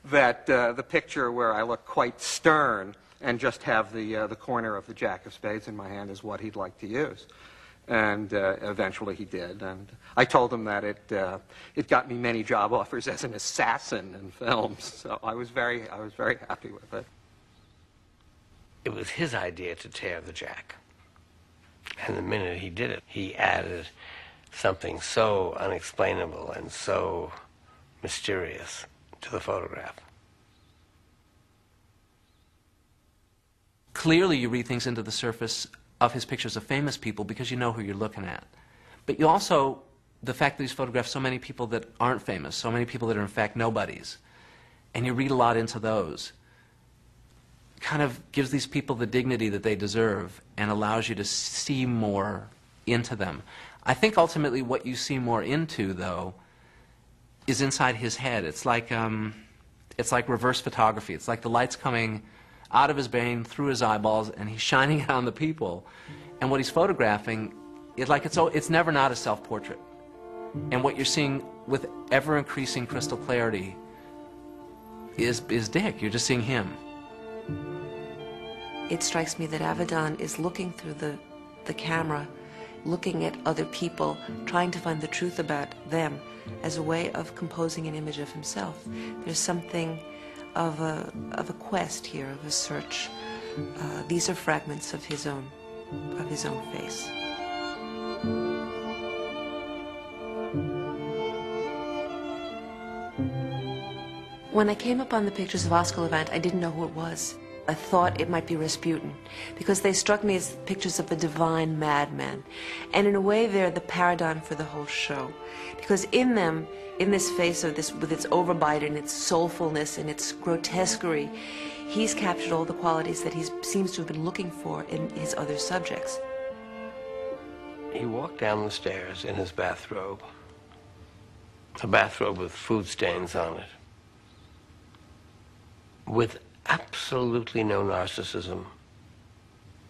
that the picture where I look quite stern and just have the corner of the Jack of Spades in my hand is what he'd like to use. And eventually he did. And I told him that it got me many job offers as an assassin in films. So I was very happy with it. It was his idea to tear the Jack. And the minute he did it, he added something so unexplainable and so mysterious to the photograph. Clearly you read things into the surface of his pictures of famous people because you know who you're looking at. But you also, the fact that he's photographed so many people that aren't famous, so many people that are in fact nobodies, and you read a lot into those, kind of gives these people the dignity that they deserve and allows you to see more into them. I think ultimately what you see more into, though, is inside his head. It's like reverse photography. It's like the light's coming out of his brain, through his eyeballs, and he's shining it on the people. And what he's photographing it's never not a self-portrait. And what you're seeing with ever-increasing crystal clarity is Dick. You're just seeing him. It strikes me that Avedon is looking through the camera, looking at other people, trying to find the truth about them as a way of composing an image of himself. There's something of a quest here, of a search. These are fragments of his own face. When I came upon the pictures of Oscar Levant, I didn't know who it was. I thought it might be Rasputin, because they struck me as pictures of a divine madman. And in a way, they're the paradigm for the whole show. Because in them, in this face of this, with its overbite and its soulfulness and its grotesquerie, he's captured all the qualities that he seems to have been looking for in his other subjects. He walked down the stairs in his bathrobe, a bathrobe with food stains on it, with absolutely no narcissism.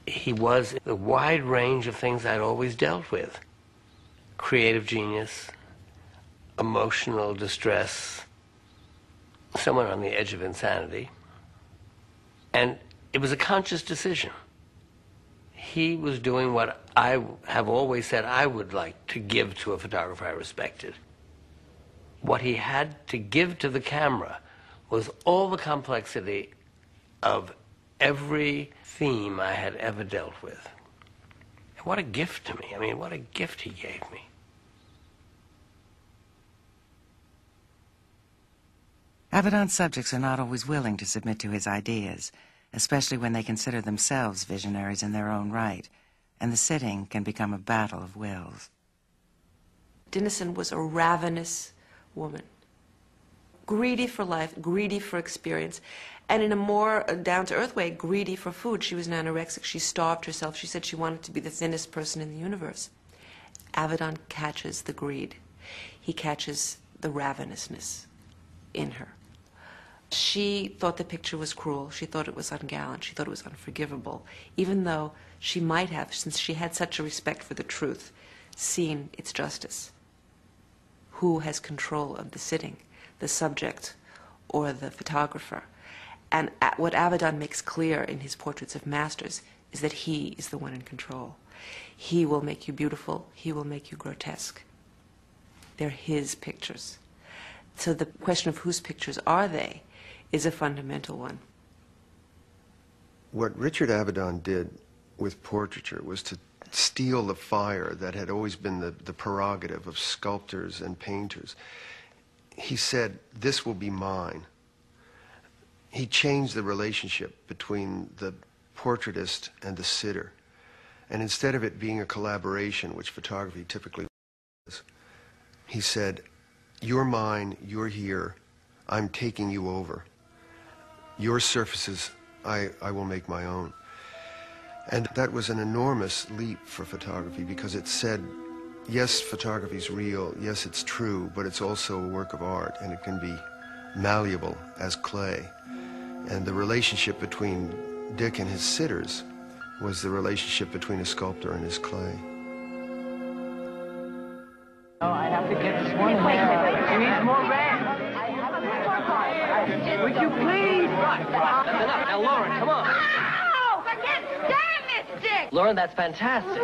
He was the wide range of things I'd always dealt with. Creative genius, emotional distress, someone on the edge of insanity. And it was a conscious decision. He was doing what I have always said I would like to give to a photographer I respected. What he had to give to the camera was all the complexity of every theme I had ever dealt with. And what a gift to me. I mean, what a gift he gave me. Avedon's subjects are not always willing to submit to his ideas, especially when they consider themselves visionaries in their own right, and the sitting can become a battle of wills. Dennison was a ravenous woman, greedy for life, greedy for experience, and in a more down-to-earth way, greedy for food. She was an anorexic. She starved herself. She said she wanted to be the thinnest person in the universe. Avedon catches the greed. He catches the ravenousness in her. She thought the picture was cruel. She thought it was ungallant. She thought it was unforgivable, even though she might have, since she had such a respect for the truth, seen its justice. Who has control of the sitting, the subject or the photographer? And what Avedon makes clear in his portraits of masters is that he is the one in control. He will make you beautiful. He will make you grotesque. They're his pictures. So the question of whose pictures are they is a fundamental one. What Richard Avedon did with portraiture was to steal the fire that had always been the prerogative of sculptors and painters. He said, "This will be mine." He changed the relationship between the portraitist and the sitter. And instead of it being a collaboration, which photography typically is, he said, "You're mine, you're here, I'm taking you over. Your surfaces, I will make my own." And that was an enormous leap for photography, because it said, yes, photography's real, yes, it's true, but it's also a work of art, and it can be malleable as clay. And the relationship between Dick and his sitters was the relationship between a sculptor and his clay. Oh, I have to get this one. He needs more red. Would you please? That's enough. Now, Lauren, come on. Oh, I can't stand this stick. Lauren, that's fantastic.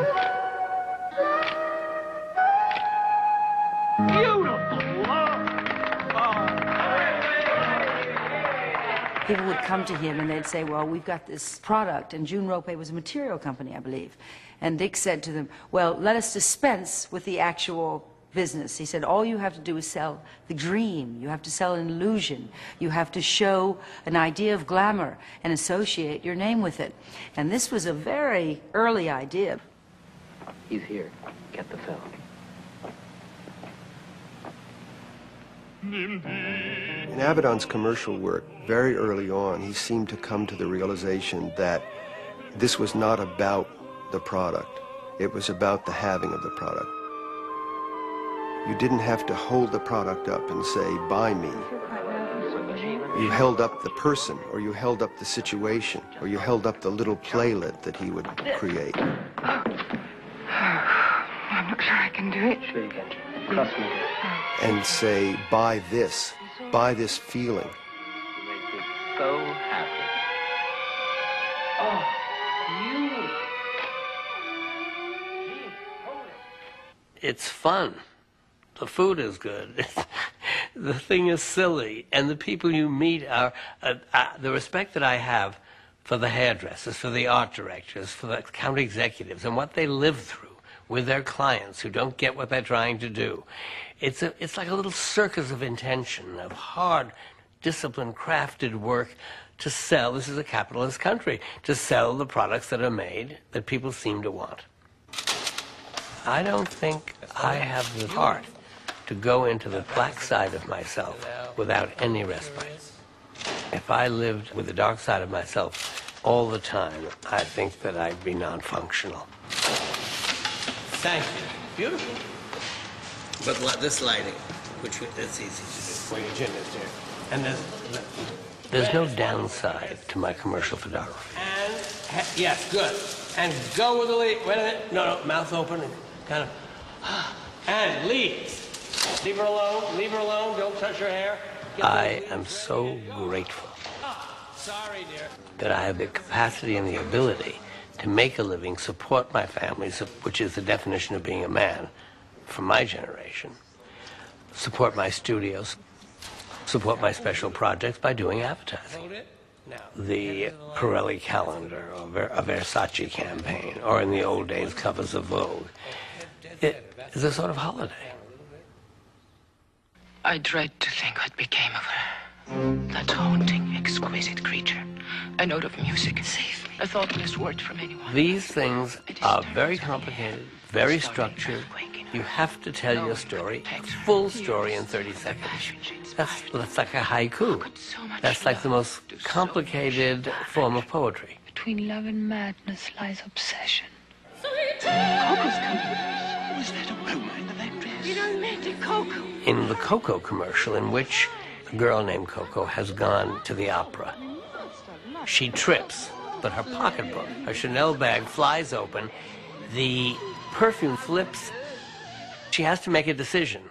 People would come to him and they'd say, well, we've got this product, and June Rope was a material company, I believe. And Dick said to them, well, let us dispense with the actual business. He said, all you have to do is sell the dream. You have to sell an illusion. You have to show an idea of glamour and associate your name with it. And this was a very early idea. He's here. Get the film. In Avedon's commercial work, very early on, he seemed to come to the realization that this was not about the product. It was about the having of the product. You didn't have to hold the product up and say, buy me. You held up the person, or you held up the situation, or you held up the little playlet that he would create. I'm not sure I can do it. Sure you can. Trust me. And say, buy this feeling. You make me so happy. Oh, you. It's fun. The food is good. The thing is silly. And the people you meet are, the respect that I have for the hairdressers, for the art directors, for the county executives, and what they live through with their clients who don't get what they're trying to do. It's like a little circus of intention, of hard, disciplined, crafted work to sell, this is a capitalist country, to sell the products that are made that people seem to want. I don't think I have the heart to go into the black side of myself without any respite. If I lived with the dark side of myself all the time, I think that I'd be non-functional. Thank you. Beautiful. But this lighting, which it's easy to do. Where your gym is here. And there's no downside to my commercial photography. And, yes, good. And go with the lead. Wait a minute. No, mouth open and kind of, and lead. Leave her alone. Leave her alone. Don't touch her hair. I am so grateful that I have the capacity and the ability to make a living, support my family, which is the definition of being a man from my generation, support my studios, support my special projects by doing advertising. The Pirelli calendar, or a Versace campaign, or in the old days, covers of Vogue. It is a sort of holiday. I dread to think what became of her. That haunting, exquisite creature. A note of music. Save me. A thoughtless word from anyone. These things are very complicated, very structured. You have to tell your story, a full story in 30 seconds. That's like a haiku. That's like the most complicated form of poetry. Between love and madness lies obsession. Coco's coming. Was that aroma in the back dress? You don't mean to Coco. In the Coco commercial, in which a girl named Coco has gone to the opera, she trips, but her pocketbook, her Chanel bag, flies open. The perfume flips. She has to make a decision.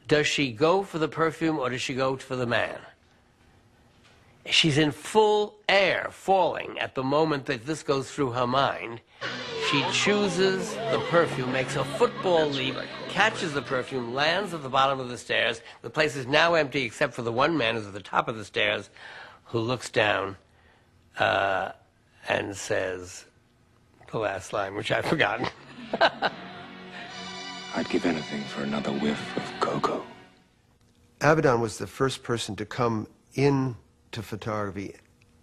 Does she go for the perfume or does she go for the man? She's in full air, falling at the moment that this goes through her mind. She chooses the perfume, makes a football leap, catches the perfume, lands at the bottom of the stairs. The place is now empty except for the one man who's at the top of the stairs, who looks down and says the last line, which I've forgotten. I'd give anything for another whiff of Coco. Avedon was the first person to come into photography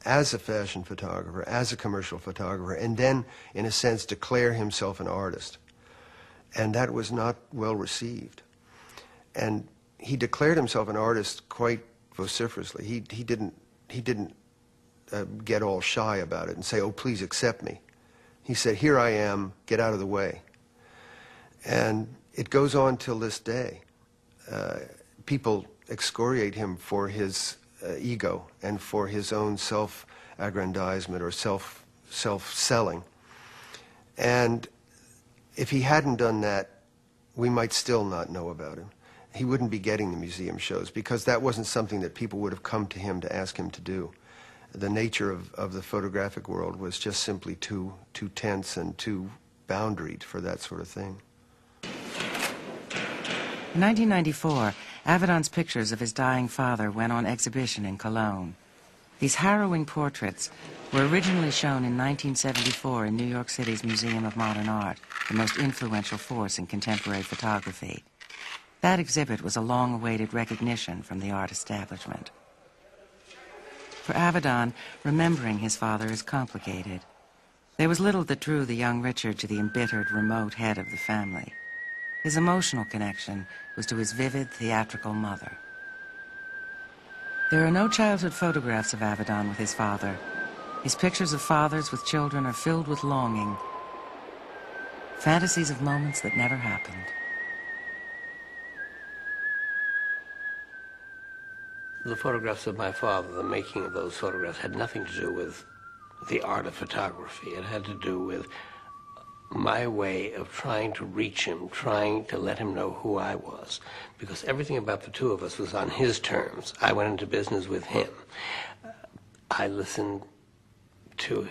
as a fashion photographer, as a commercial photographer, and then, in a sense, declare himself an artist. And that was not well received. And he declared himself an artist quite vociferously. He didn't get all shy about it and say, "Oh, please accept me." He said, "Here I am, get out of the way." And it goes on till this day. People excoriate him for his ego and for his own self-aggrandizement or self-selling. And if he hadn't done that, we might still not know about him. He wouldn't be getting the museum shows because that wasn't something that people would have come to him to ask him to do. The nature of the photographic world was just simply too tense and too boundaried for that sort of thing. In 1994, Avedon's pictures of his dying father went on exhibition in Cologne. These harrowing portraits were originally shown in 1974 in New York City's Museum of Modern Art, the most influential force in contemporary photography. That exhibit was a long-awaited recognition from the art establishment. For Avedon, remembering his father is complicated. There was little that drew the young Richard to the embittered, remote head of the family. His emotional connection was to his vivid, theatrical mother. There are no childhood photographs of Avedon with his father. His pictures of fathers with children are filled with longing, fantasies of moments that never happened. The photographs of my father, the making of those photographs, had nothing to do with the art of photography. It had to do with my way of trying to reach him, trying to let him know who I was, because everything about the two of us was on his terms. I went into business with him. I listened to,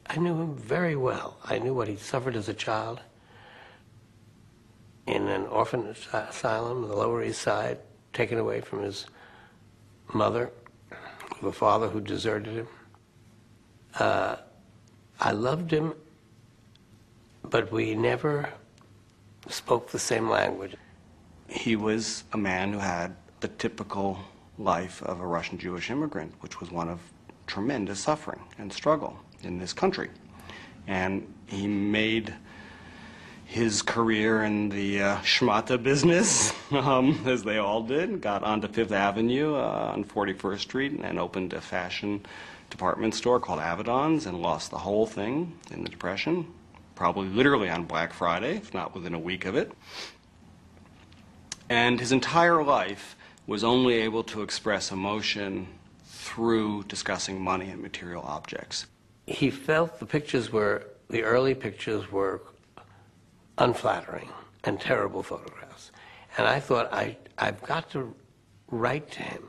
I knew him very well. I knew what he suffered as a child in an orphan asylum on the Lower East Side, taken away from his mother, with a father who deserted him. I loved him, but we never spoke the same language. He was a man who had the typical life of a Russian Jewish immigrant, which was one of tremendous suffering and struggle in this country. And he made his career in the schmata business, as they all did, got onto Fifth Avenue on 41st Street and opened a fashion department store called Avedon's and lost the whole thing in the Depression, probably literally on Black Friday, if not within a week of it. And his entire life was only able to express emotion through discussing money and material objects. He felt the early pictures were unflattering and terrible photographs. And I thought, I've got to write to him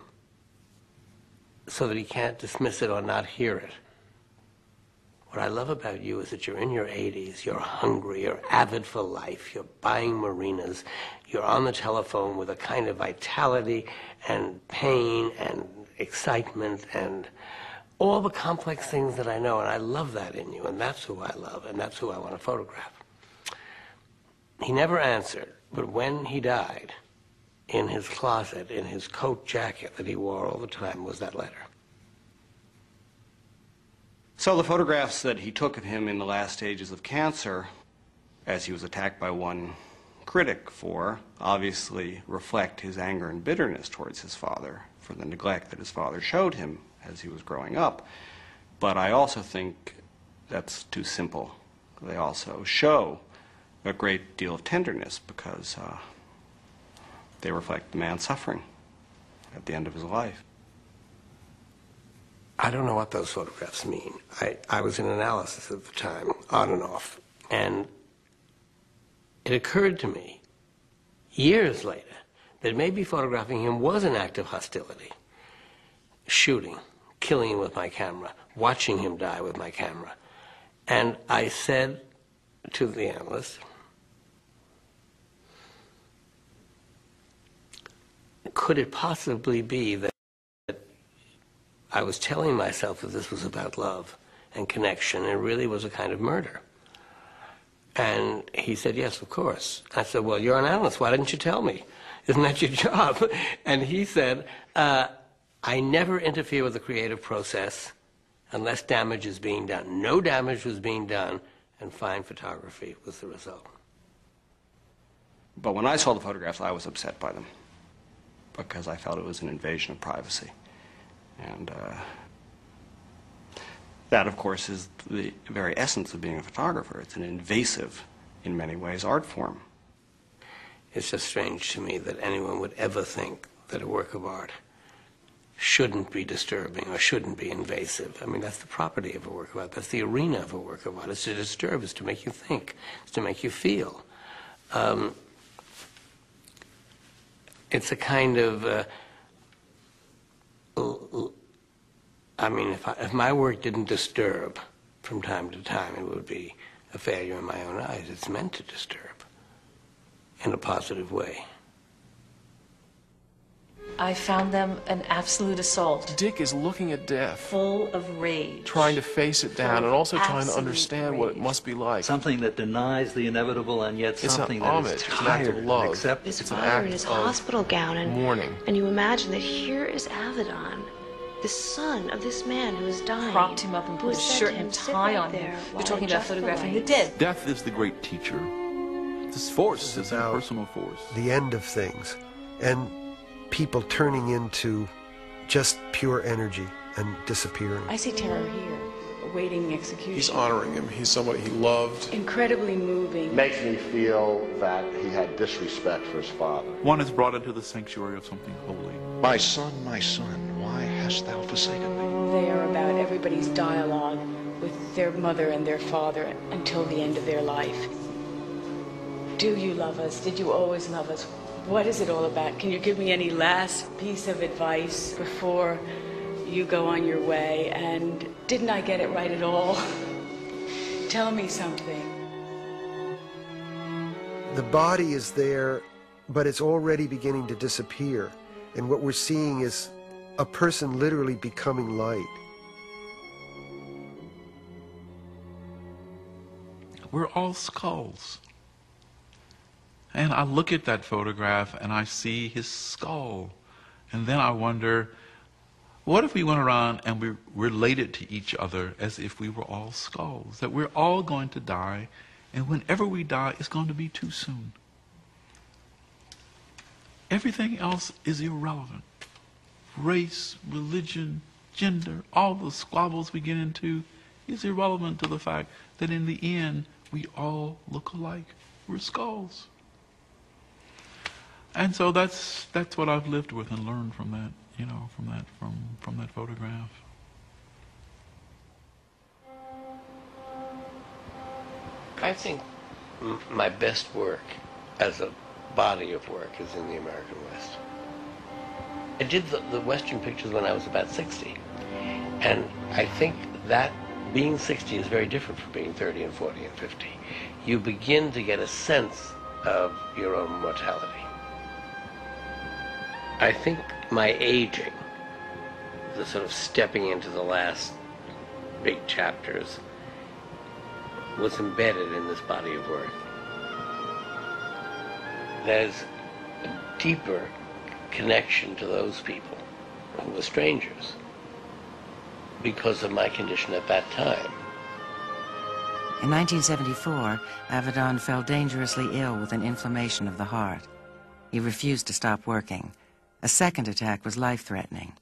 so that he can't dismiss it or not hear it. What I love about you is that you're in your 80s, you're hungry, you're avid for life, you're buying marinas, you're on the telephone with a kind of vitality and pain and excitement and all the complex things that I know, and I love that in you, and that's who I love, and that's who I want to photograph. He never answered, but when he died, in his closet, in his coat jacket that he wore all the time, was that letter. So the photographs that he took of him in the last stages of cancer, as he was attacked by one critic for, obviously reflect his anger and bitterness towards his father for the neglect that his father showed him as he was growing up. But I also think that's too simple. They also show a great deal of tenderness because they reflect the man's suffering at the end of his life. I don't know what those photographs mean. I was in analysis at the time, on and off, and it occurred to me years later that maybe photographing him was an act of hostility. Shooting, killing him with my camera, watching him die with my camera. And I said to the analyst, could it possibly be that I was telling myself that this was about love and connection and it really was a kind of murder? And he said, yes, of course. I said, well, you're an analyst. Why didn't you tell me? Isn't that your job? And he said, I never interfere with the creative process unless damage is being done. No damage was being done, and fine photography was the result. But when I saw the photographs, I was upset by them because I felt it was an invasion of privacy. And that, of course, is the very essence of being a photographer. It's an invasive, in many ways, art form. It's just strange to me that anyone would ever think that a work of art shouldn't be disturbing or shouldn't be invasive. I mean, that's the property of a work of art. That's the arena of a work of art. It's to disturb, it's to make you think, it's to make you feel. It's a kind of, I mean, if my work didn't disturb from time to time, it would be a failure in my own eyes. It's meant to disturb in a positive way. I found them an absolute assault. Dick is looking at death. Full of rage. Trying to face it down and also trying to understand rage. what it must be like. Something that denies the inevitable and yet something that is it's an act of love. His father in his hospital gown and mourning. And you imagine that here is Avedon, the son of this man who is dying. Propped him up and put a shirt and tie on him. You're talking about photographing the dead. Death is the great teacher. This force is a personal force. The end of things. And people turning into just pure energy and disappearing. I see terror here, awaiting execution. He's honoring him. He's somebody he loved. Incredibly moving. Makes me feel that he had disrespect for his father. One is brought into the sanctuary of something holy. My son, why hast thou forsaken me? They are about everybody's dialogue with their mother and their father until the end of their life. Do you love us? Did you always love us? What is it all about? Can you give me any last piece of advice before you go on your way? And didn't I get it right at all? Tell me something. The body is there, but it's already beginning to disappear. And what we're seeing is a person literally becoming light. We're all skulls. And I look at that photograph and I see his skull. And then I wonder, what if we went around and we related to each other as if we were all skulls? That we're all going to die, and whenever we die, it's going to be too soon. Everything else is irrelevant. Race, religion, gender, all the squabbles we get into is irrelevant to the fact that in the end, we all look alike. We're skulls. And so that's what I've lived with and learned from that, you know, from that photograph. I think my best work as a body of work is in the American West. I did the Western pictures when I was about 60, and I think that being 60 is very different from being 30 and 40 and 50. You begin to get a sense of your own mortality. I think my aging, the sort of stepping into the last big chapters, was embedded in this body of work. There's a deeper connection to those people who were strangers because of my condition at that time. In 1974, Avedon fell dangerously ill with an inflammation of the heart. He refused to stop working. A second attack was life-threatening.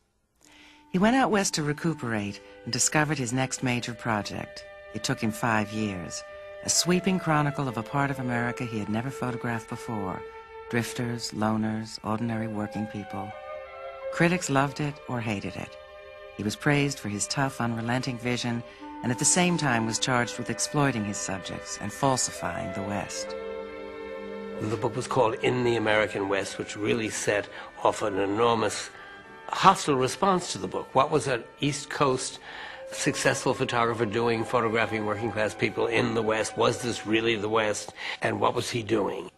He went out west to recuperate and discovered his next major project. It took him 5 years, a sweeping chronicle of a part of America he had never photographed before. Drifters, loners, ordinary working people. Critics loved it or hated it. He was praised for his tough, unrelenting vision, and at the same time was charged with exploiting his subjects and falsifying the West. The book was called In the American West, which really set off an enormous hostile response to the book. What was an East Coast successful photographer doing, photographing working class people in the West? Was this really the West? And what was he doing?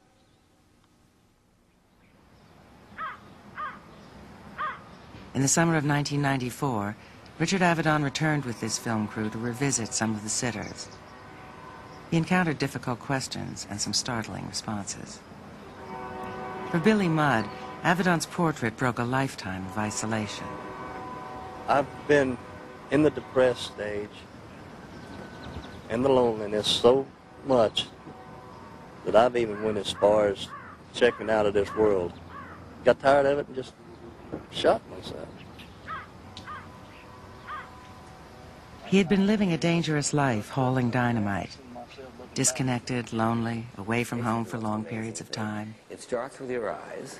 In the summer of 1994, Richard Avedon returned with this film crew to revisit some of the sitters. He encountered difficult questions and some startling responses. For Billy Mudd, Avedon's portrait broke a lifetime of isolation. I've been in the depressed stage and the loneliness so much that I've even went as far as checking out of this world. Got tired of it and just shot myself. He had been living a dangerous life, hauling dynamite. Disconnected, lonely, away from home for long periods of time. It starts with your eyes,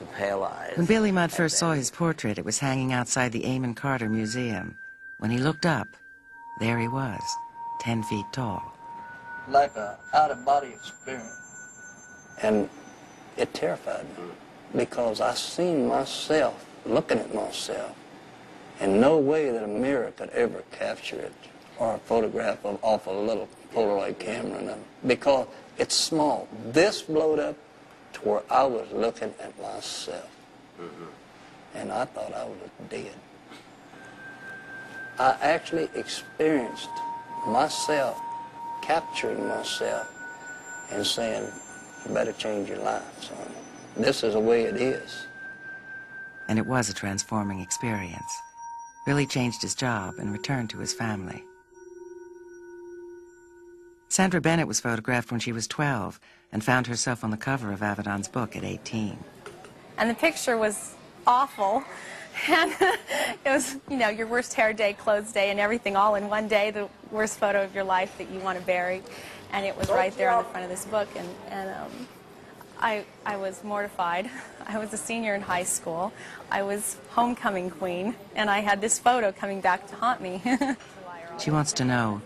the pale eyes. When Billy Mudd first saw his portrait, it was hanging outside the Amon Carter Museum. When he looked up, there he was, 10 feet tall. Like an out-of-body experience. And it terrified me because I seen myself looking at myself, and no way that a mirror could ever capture it, or a photograph off a little Polaroid camera, because it's small. This blowed up to where I was looking at myself, and I thought I was dead. I actually experienced myself capturing myself and saying, you better change your life, son. This is the way it is. And it was a transforming experience. Billy changed his job and returned to his family. Sandra Bennett was photographed when she was 12 and found herself on the cover of Avedon's book at 18. And the picture was awful. And it was, you know, your worst hair day, clothes day, and everything all in one day, the worst photo of your life that you want to bury. And it was right there on the front of this book. And I was mortified. I was a senior in high school. I was homecoming queen, and I had this photo coming back to haunt me. She wants to know,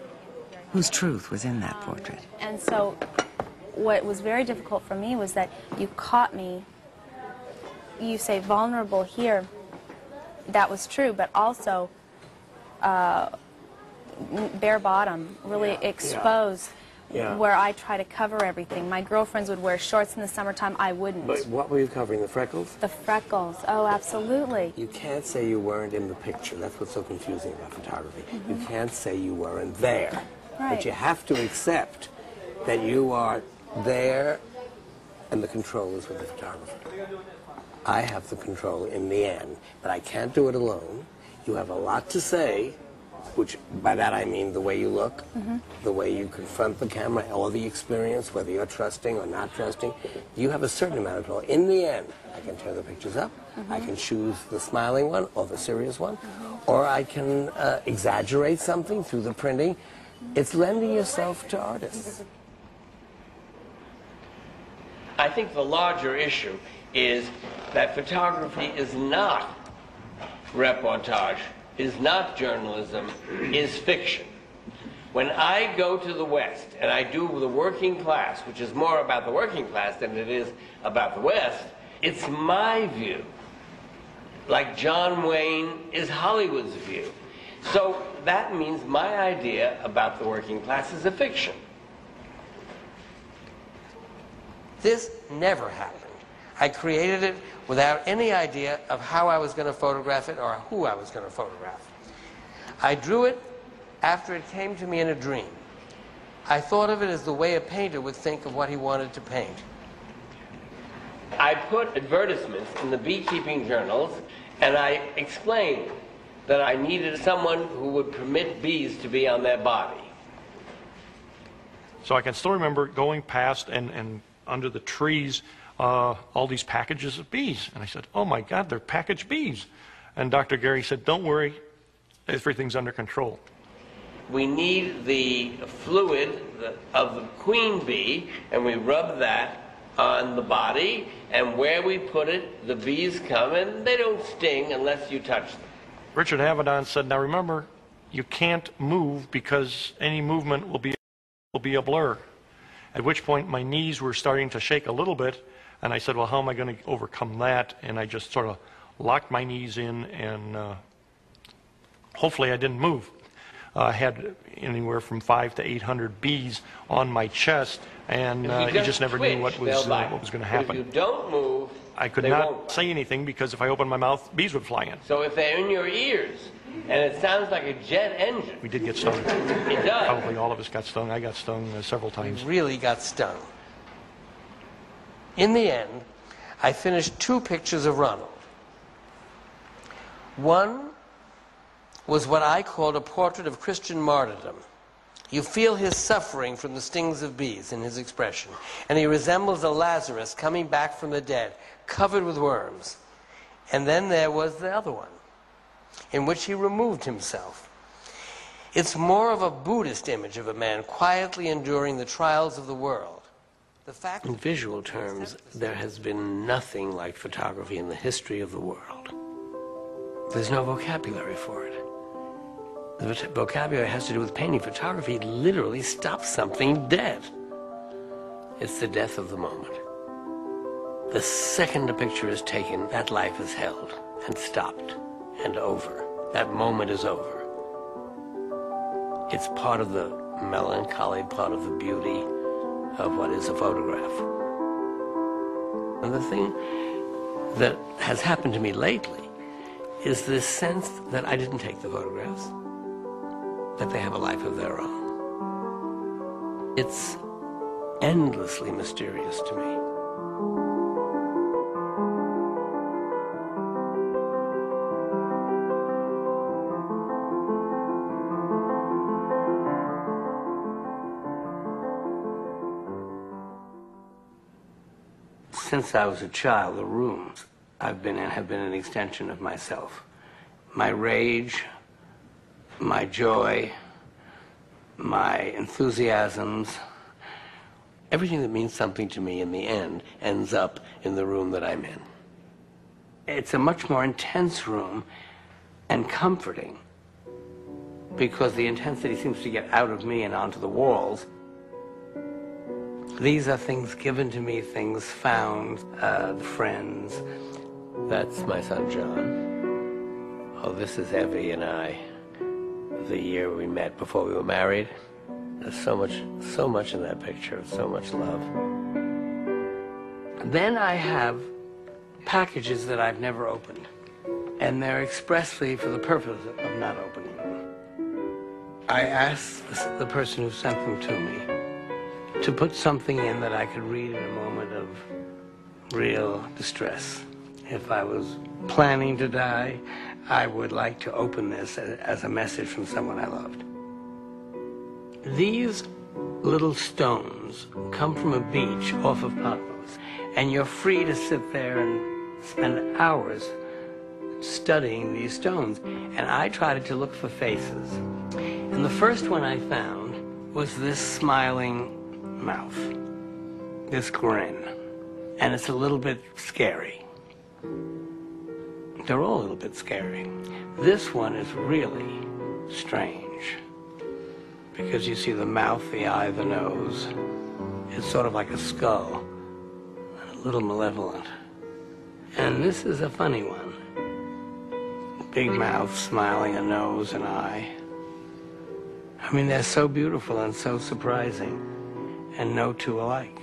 Whose truth was in that portrait? And so what was very difficult for me was that you caught me, you say vulnerable here, that was true, but also bare bottom, really exposed, where I try to cover everything. My girlfriends would wear shorts in the summertime, I wouldn't. But what were you covering, the freckles? The freckles, oh, absolutely. You can't say you weren't in the picture. That's what's so confusing about photography. You can't say you weren't there. Right. But you have to accept that you are there and the control is with the photographer. I have the control in the end, but I can't do it alone. You have a lot to say, which by that I mean the way you look, the way you confront the camera, all the experience, whether you're trusting or not trusting. You have a certain amount of control. In the end, I can tear the pictures up, I can choose the smiling one or the serious one, or I can exaggerate something through the printing. It's lending yourself to artists. I think the larger issue is that photography is not reportage, is not journalism, is fiction. When I go to the West and I do the working class, which is more about the working class than it is about the West, it's my view. Like John Wayne is Hollywood's view. So that means my idea about the working class is a fiction. This never happened. I created it without any idea of how I was going to photograph it or who I was going to photograph. I drew it after it came to me in a dream. I thought of it as the way a painter would think of what he wanted to paint. I put advertisements in the beekeeping journals, and I explained that I needed someone who would permit bees to be on their body. So I can still remember going past and under the trees, all these packages of bees. And I said, oh my God, they're packaged bees. And Dr. Gary said, don't worry, everything's under control. We need the fluid of the queen bee, and we rub that on the body, and where we put it, the bees come, and they don't sting unless you touch them. Richard Avedon said, now remember, you can't move because any movement will be a blur. At which point my knees were starting to shake a little bit, and I said, well, how am I going to overcome that? And I just sort of locked my knees in, and hopefully I didn't move. I had anywhere from 500 to 800 bees on my chest, and you just never knew what was going to happen. If you don't move, I could not say anything because if I opened my mouth, bees would fly in. So if they're in your ears, and it sounds like a jet engine. We did get stung. It does. Probably all of us got stung. I got stung several times. Really got stung. In the end, I finished 2 pictures of Ronald. One was what I called a portrait of Christian martyrdom. You feel his suffering from the stings of bees in his expression, and he resembles a Lazarus coming back from the dead, covered with worms. And then there was the other one, in which he removed himself. It's more of a Buddhist image of a man quietly enduring the trials of the world. In visual terms, there has been nothing like photography in the history of the world. There's no vocabulary for it. The vocabulary has to do with painting. Photography literally stops something dead. It's the death of the moment. The second a picture is taken, that life is held and stopped and over. That moment is over. It's part of the melancholy, part of the beauty of what is a photograph. And the thing that has happened to me lately is this sense that I didn't take the photographs, that they have a life of their own. It's endlessly mysterious to me. Since I was a child, the rooms I've been in have been an extension of myself. My rage, my joy, my enthusiasms, everything that means something to me in the end ends up in the room that I'm in. It's a much more intense room and comforting because the intensity seems to get out of me and onto the walls. These are things given to me, things found, friends. That's my son John. Oh, this is Evie and I, the year we met before we were married. There's so much in that picture, so much love. Then I have packages that I've never opened, and they're expressly for the purpose of not opening them. I asked the person who sent them to me to put something in that I could read in a moment of real distress. If I was planning to die, I would like to open this as a message from someone I loved. These little stones come from a beach off of Patmos, and you're free to sit there and spend hours studying these stones. And I tried to look for faces. And the first one I found was this smiling mouth, this grin. And it's a little bit scary. They're all a little bit scary. This one is really strange, because you see the mouth, the eye, the nose. It's sort of like a skull, and a little malevolent. And this is a funny one. Big mouth, smiling, a nose, an eye. I mean, they're so beautiful and so surprising, and no two alike,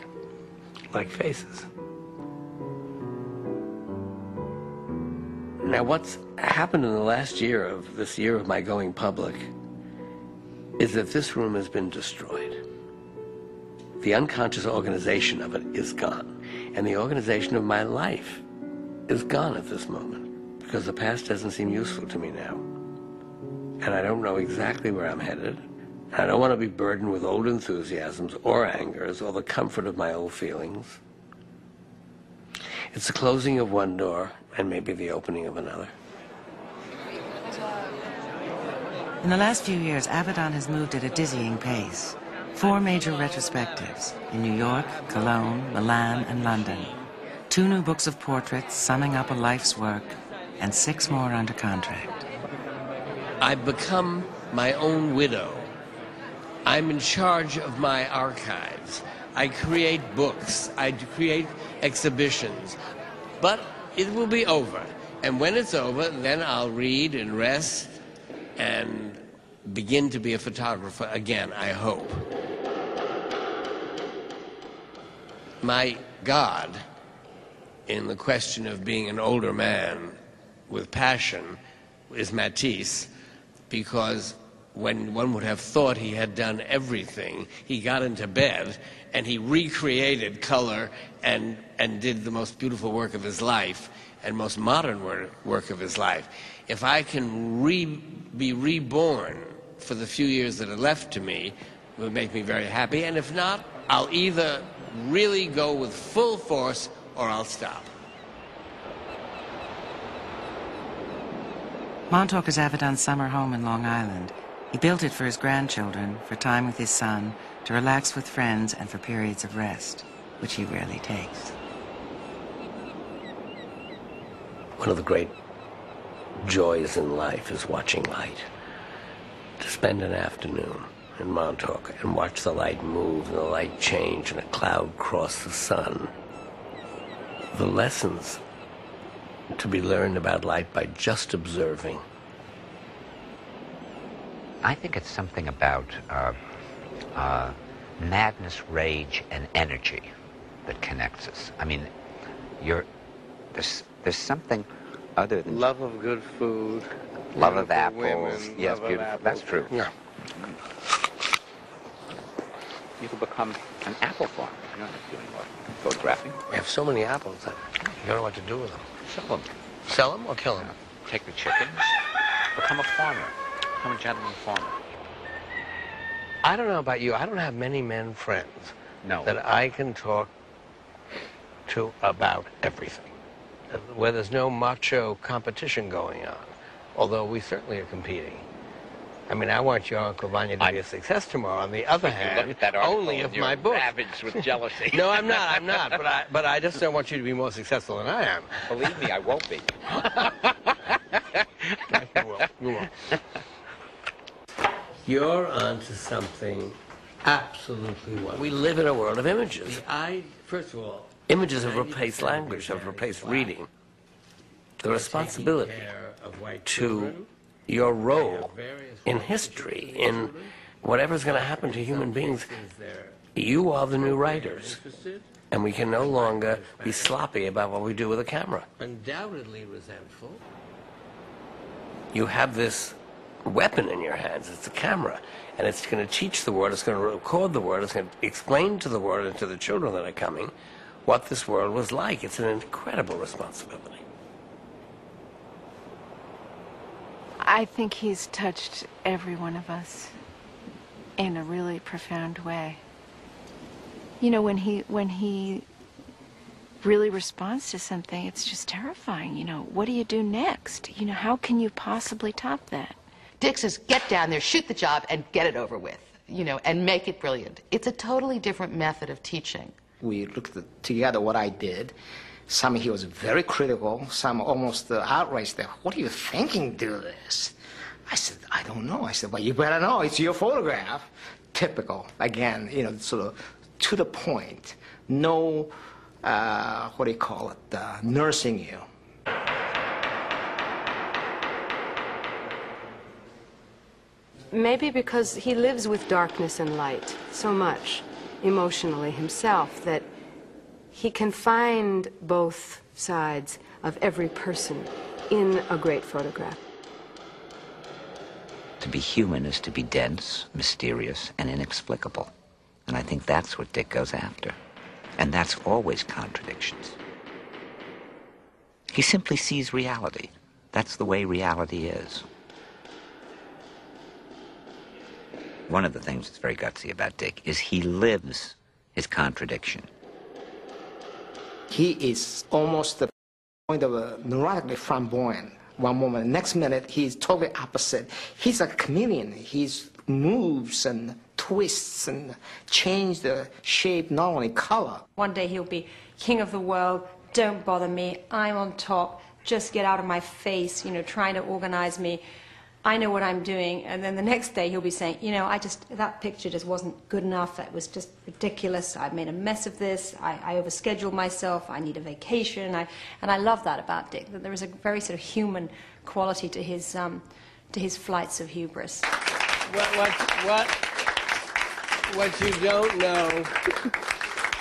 like faces. Now, what's happened in the last year of this year of my going public is that this room has been destroyed. The unconscious organization of it is gone. And the organization of my life is gone at this moment, because the past doesn't seem useful to me now. And I don't know exactly where I'm headed. I don't want to be burdened with old enthusiasms or angers or the comfort of my old feelings. It's the closing of one door and maybe the opening of another. In the last few years, Avedon has moved at a dizzying pace. 4 major retrospectives in New York, Cologne, Milan, and London. 2 new books of portraits summing up a life's work, and 6 more under contract. I've become my own widow. I'm in charge of my archives. I create books. I create exhibitions. But it will be over. And when it's over, then I'll read and rest and begin to be a photographer again, I hope. My God, in the question of being an older man with passion, is Matisse, because when one would have thought he had done everything, he got into bed and he recreated color and did the most beautiful work of his life and most modern work of his life. If I can be reborn for the few years that are left to me, it would make me very happy. And if not, I'll either really go with full force or I'll stop. Montauk is Avedon's summer home in Long Island. He built it for his grandchildren, for time with his son, to relax with friends, and for periods of rest, which he rarely takes. One of the great joys in life is watching light. To spend an afternoon in Montauk and watch the light move and the light change and a cloud cross the sun. The lessons to be learned about light by just observing. I think it's something about madness, rage, and energy that connects us. I mean, there's something other than love of good food, love of apples. Women, yes, love beautiful. of apples. That's true. Yeah. You could become an apple farmer. You don't have to do any more photographing. We have so many apples that you don't know what to do with them. Sell them. Sell them or kill them? Take the chickens. Become a farmer. Become a gentleman farmer. I don't know about you. I don't have many men friends that I can talk to about everything, where there's no macho competition going on, although we certainly are competing. I mean, I want your Uncle Vanya to be a success tomorrow. On the other hand, only if my book. Ravaged with jealousy. No, I'm not. But I just don't want you to be more successful than I am. Believe me, I won't be. You will. You're onto something absolutely wonderful. We live in a world of images. First of all, images have replaced language, have replaced reading. The responsibility to your role in history, in whatever's going to happen to human beings, you are the new writers. And we can no longer be sloppy about what we do with a camera. Undoubtedly resentful. You have this weapon in your hands, it's a camera, and it's going to teach the world, it's going to record the world, it's going to explain to the world and to the children that are coming what this world was like. It's an incredible responsibility. I think he's touched every one of us in a really profound way. You know, when he really responds to something, it's just terrifying. You know, what do you do next? You know, how can you possibly top that? Dick says, get down there, shoot the job, and get it over with, you know, and make it brilliant. It's a totally different method of teaching. We looked together what I did. Some he was very critical, some almost outraged. What are you thinking, do this? I said, I don't know. I said, well, you better know. It's your photograph. Typical. Again, you know, sort of to the point. No, what do you call it, nursing you. Maybe because he lives with darkness and light so much emotionally himself that he can find both sides of every person in a great photograph. To be human is to be dense, mysterious, and inexplicable. And I think that's what Dick goes after. And that's always contradictions. He simply sees reality. That's the way reality is. One of the things that's very gutsy about Dick is he lives his contradiction. He is almost the point of a neurotically flamboyant. One moment, next minute, he's totally opposite. He's a chameleon. He moves and twists and changes the shape, not only color. One day he'll be king of the world, don't bother me, I'm on top, just get out of my face, you know, trying to organize me. I know what I'm doing, and then the next day he'll be saying, you know, that picture just wasn't good enough, it was just ridiculous, I made a mess of this, I overscheduled myself, I need a vacation, and I love that about Dick, that there is a very sort of human quality to his flights of hubris. What you don't know,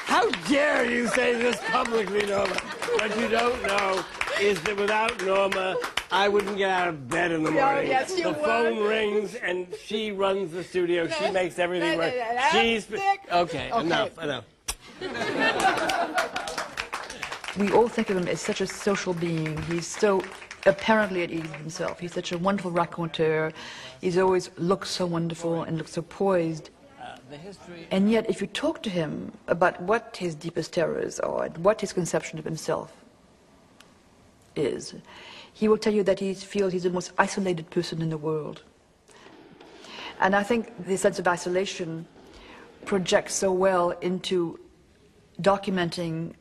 how dare you say this publicly, Norma? What you don't know is that without Norma, I wouldn't get out of bed in the morning. Yes, you the would. phone rings and she runs the studio. She makes everything work. She's okay. Enough. We all think of him as such a social being. He's so apparently at ease with himself. He's such a wonderful raconteur. He's always looks so wonderful and looks so poised. And yet, if you talk to him about what his deepest terrors are, what his conception of himself is, he will tell you that he feels he's the most isolated person in the world. And I think this sense of isolation projects so well into documenting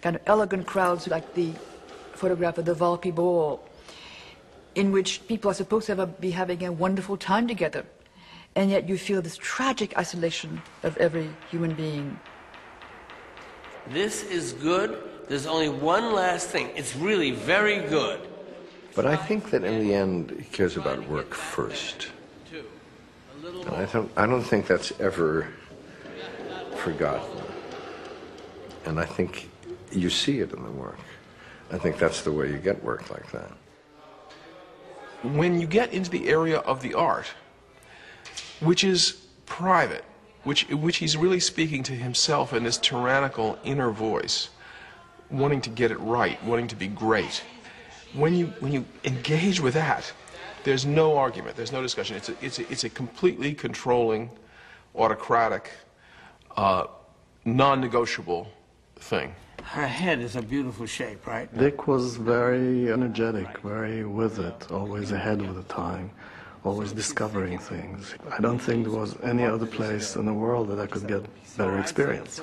kind of elegant crowds like the photograph of the Volpi Ball, in which people are supposed to be having a wonderful time together, and yet you feel this tragic isolation of every human being. This is good. There's only one last thing. It's really very good. But I think that in the end, he cares about work first. And I don't think that's ever forgotten. And I think you see it in the work. I think that's the way you get work like that. When you get into the area of the art, which is private, which he's really speaking to himself in this tyrannical inner voice, wanting to get it right, wanting to be great. When you engage with that, there's no argument, there's no discussion. It's a completely controlling, autocratic, non-negotiable thing. Her head is a beautiful shape, right? Dick was very energetic, very with it, always ahead of the time, always discovering things. I don't think there was any other place in the world that I could get better experience.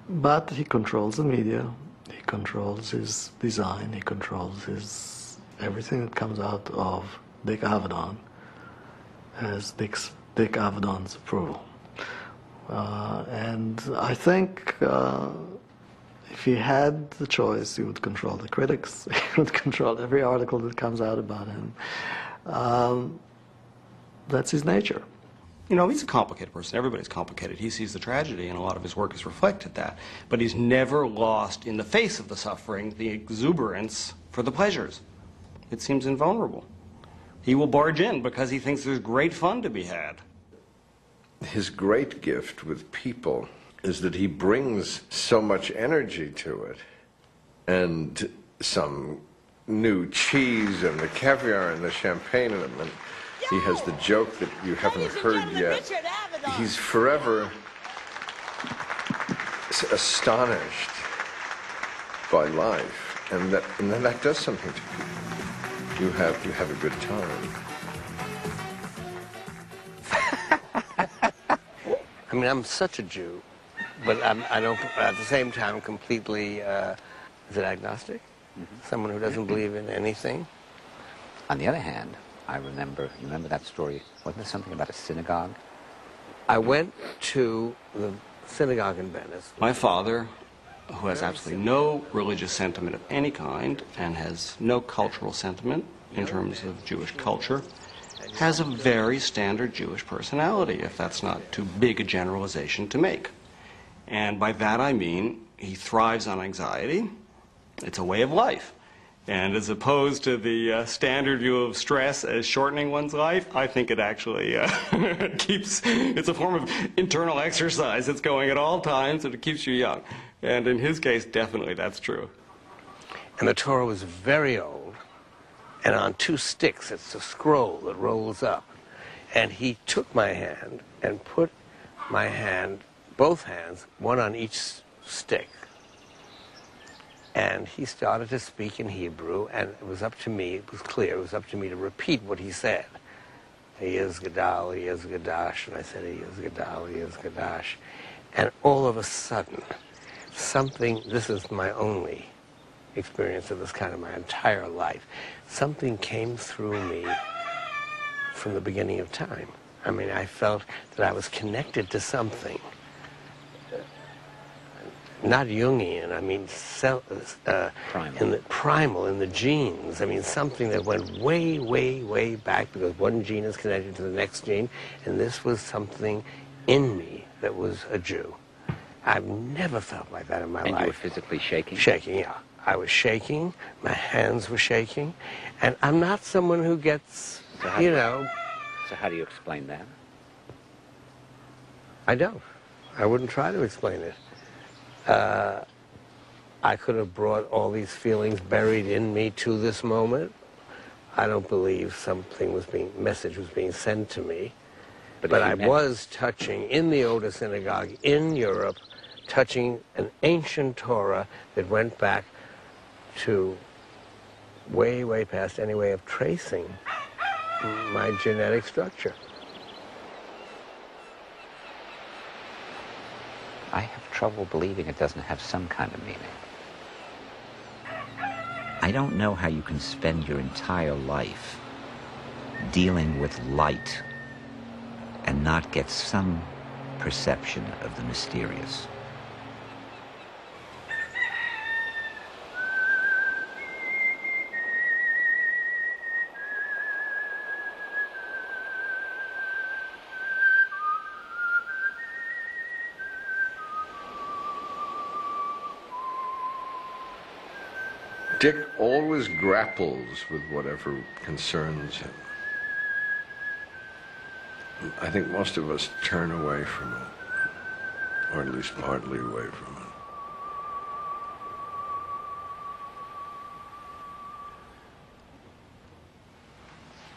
But he controls the media, he controls his design, he controls his everything that comes out of Dick Avedon. is Dick Avedon's approval. And I think if he had the choice, he would control the critics, he would control every article that comes out about him. That's his nature. You know, he's a complicated person. Everybody's complicated. He sees the tragedy, and a lot of his work has reflected that. But he's never lost, in the face of the suffering, the exuberance for the pleasures. It seems invulnerable. He will barge in because he thinks there's great fun to be had. His great gift with people is that he brings so much energy to it, and some new cheese and the caviar and the champagne in it. And he has the joke that you haven't heard yet. He's forever astonished by life, and then that does something to people. You have a good time. I mean, I'm such a Jew, but I don't, at the same time, completely, is it agnostic? Someone who doesn't believe in anything. On the other hand, I remember, you remember that story? Wasn't there something about a synagogue? I went to the synagogue in Venice. My father, who has absolutely no religious sentiment of any kind and has no cultural sentiment in terms of Jewish culture, has a very standard Jewish personality, if that's not too big a generalization to make. And by that I mean he thrives on anxiety. It's a way of life. And as opposed to the standard view of stress as shortening one's life, I think it actually it's a form of internal exercise. It's going at all times and it keeps you young. And in his case, definitely that's true. And the Torah was very old, and on 2 sticks, it's a scroll that rolls up. And he took my hand and put my hand, both hands, one on each stick. And he started to speak in Hebrew, and it was up to me, it was clear, it was up to me to repeat what he said. He is Gadal, he is Gadash, and I said, he is Gadal, he is Gadash. And all of a sudden, something, this is my only experience of this kind of my entire life, something came through me from the beginning of time. I mean, I felt that I was connected to something. Not Jungian, I mean primal, in the genes. I mean, something that went way, way, way back, because one gene is connected to the next gene, and this was something in me that was a Jew. I've never felt like that in my life. And you were physically shaking? Shaking, yeah. I was shaking, my hands were shaking, and I'm not someone who gets, you know... So how do you explain that? I don't. I wouldn't try to explain it. I could have brought all these feelings buried in me to this moment. I don't believe message was being sent to me. But I was touching, in the Oda Synagogue, in Europe, touching an ancient Torah that went back to way, way past any way of tracing my genetic structure. I have trouble believing it doesn't have some kind of meaning. I don't know how you can spend your entire life dealing with light and not get some perception of the mysterious. Dick always grapples with whatever concerns him. I think most of us turn away from it, or at least partly away from it.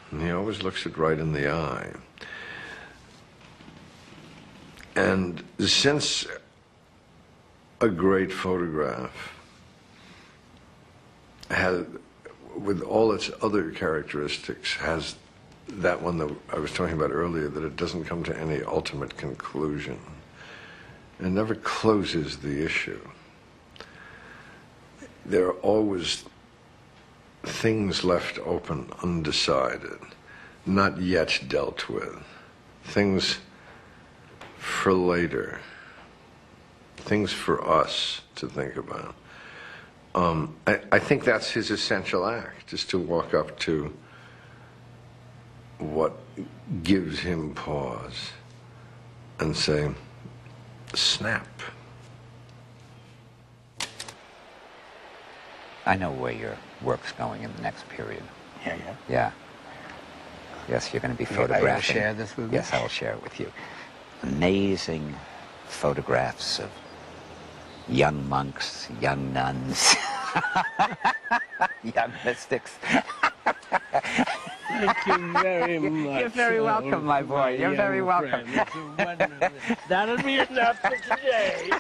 And he always looks it right in the eye. And since a great photograph has, with all its other characteristics, has that one that I was talking about earlier, that it doesn't come to any ultimate conclusion. It never closes the issue. There are always things left open, undecided, not yet dealt with, things for later, things for us to think about. I think that's his essential act, is to walk up to what gives him pause and say, snap. I know where your work's going in the next period. Yeah. Yeah. Yes, you're going to be Are you photographing. going to share this with me? Yes, I will share it with you. Amazing photographs of young monks, young nuns, young mystics. Thank you very much. You're very welcome, my boy. You're very welcome. That'll be enough for today.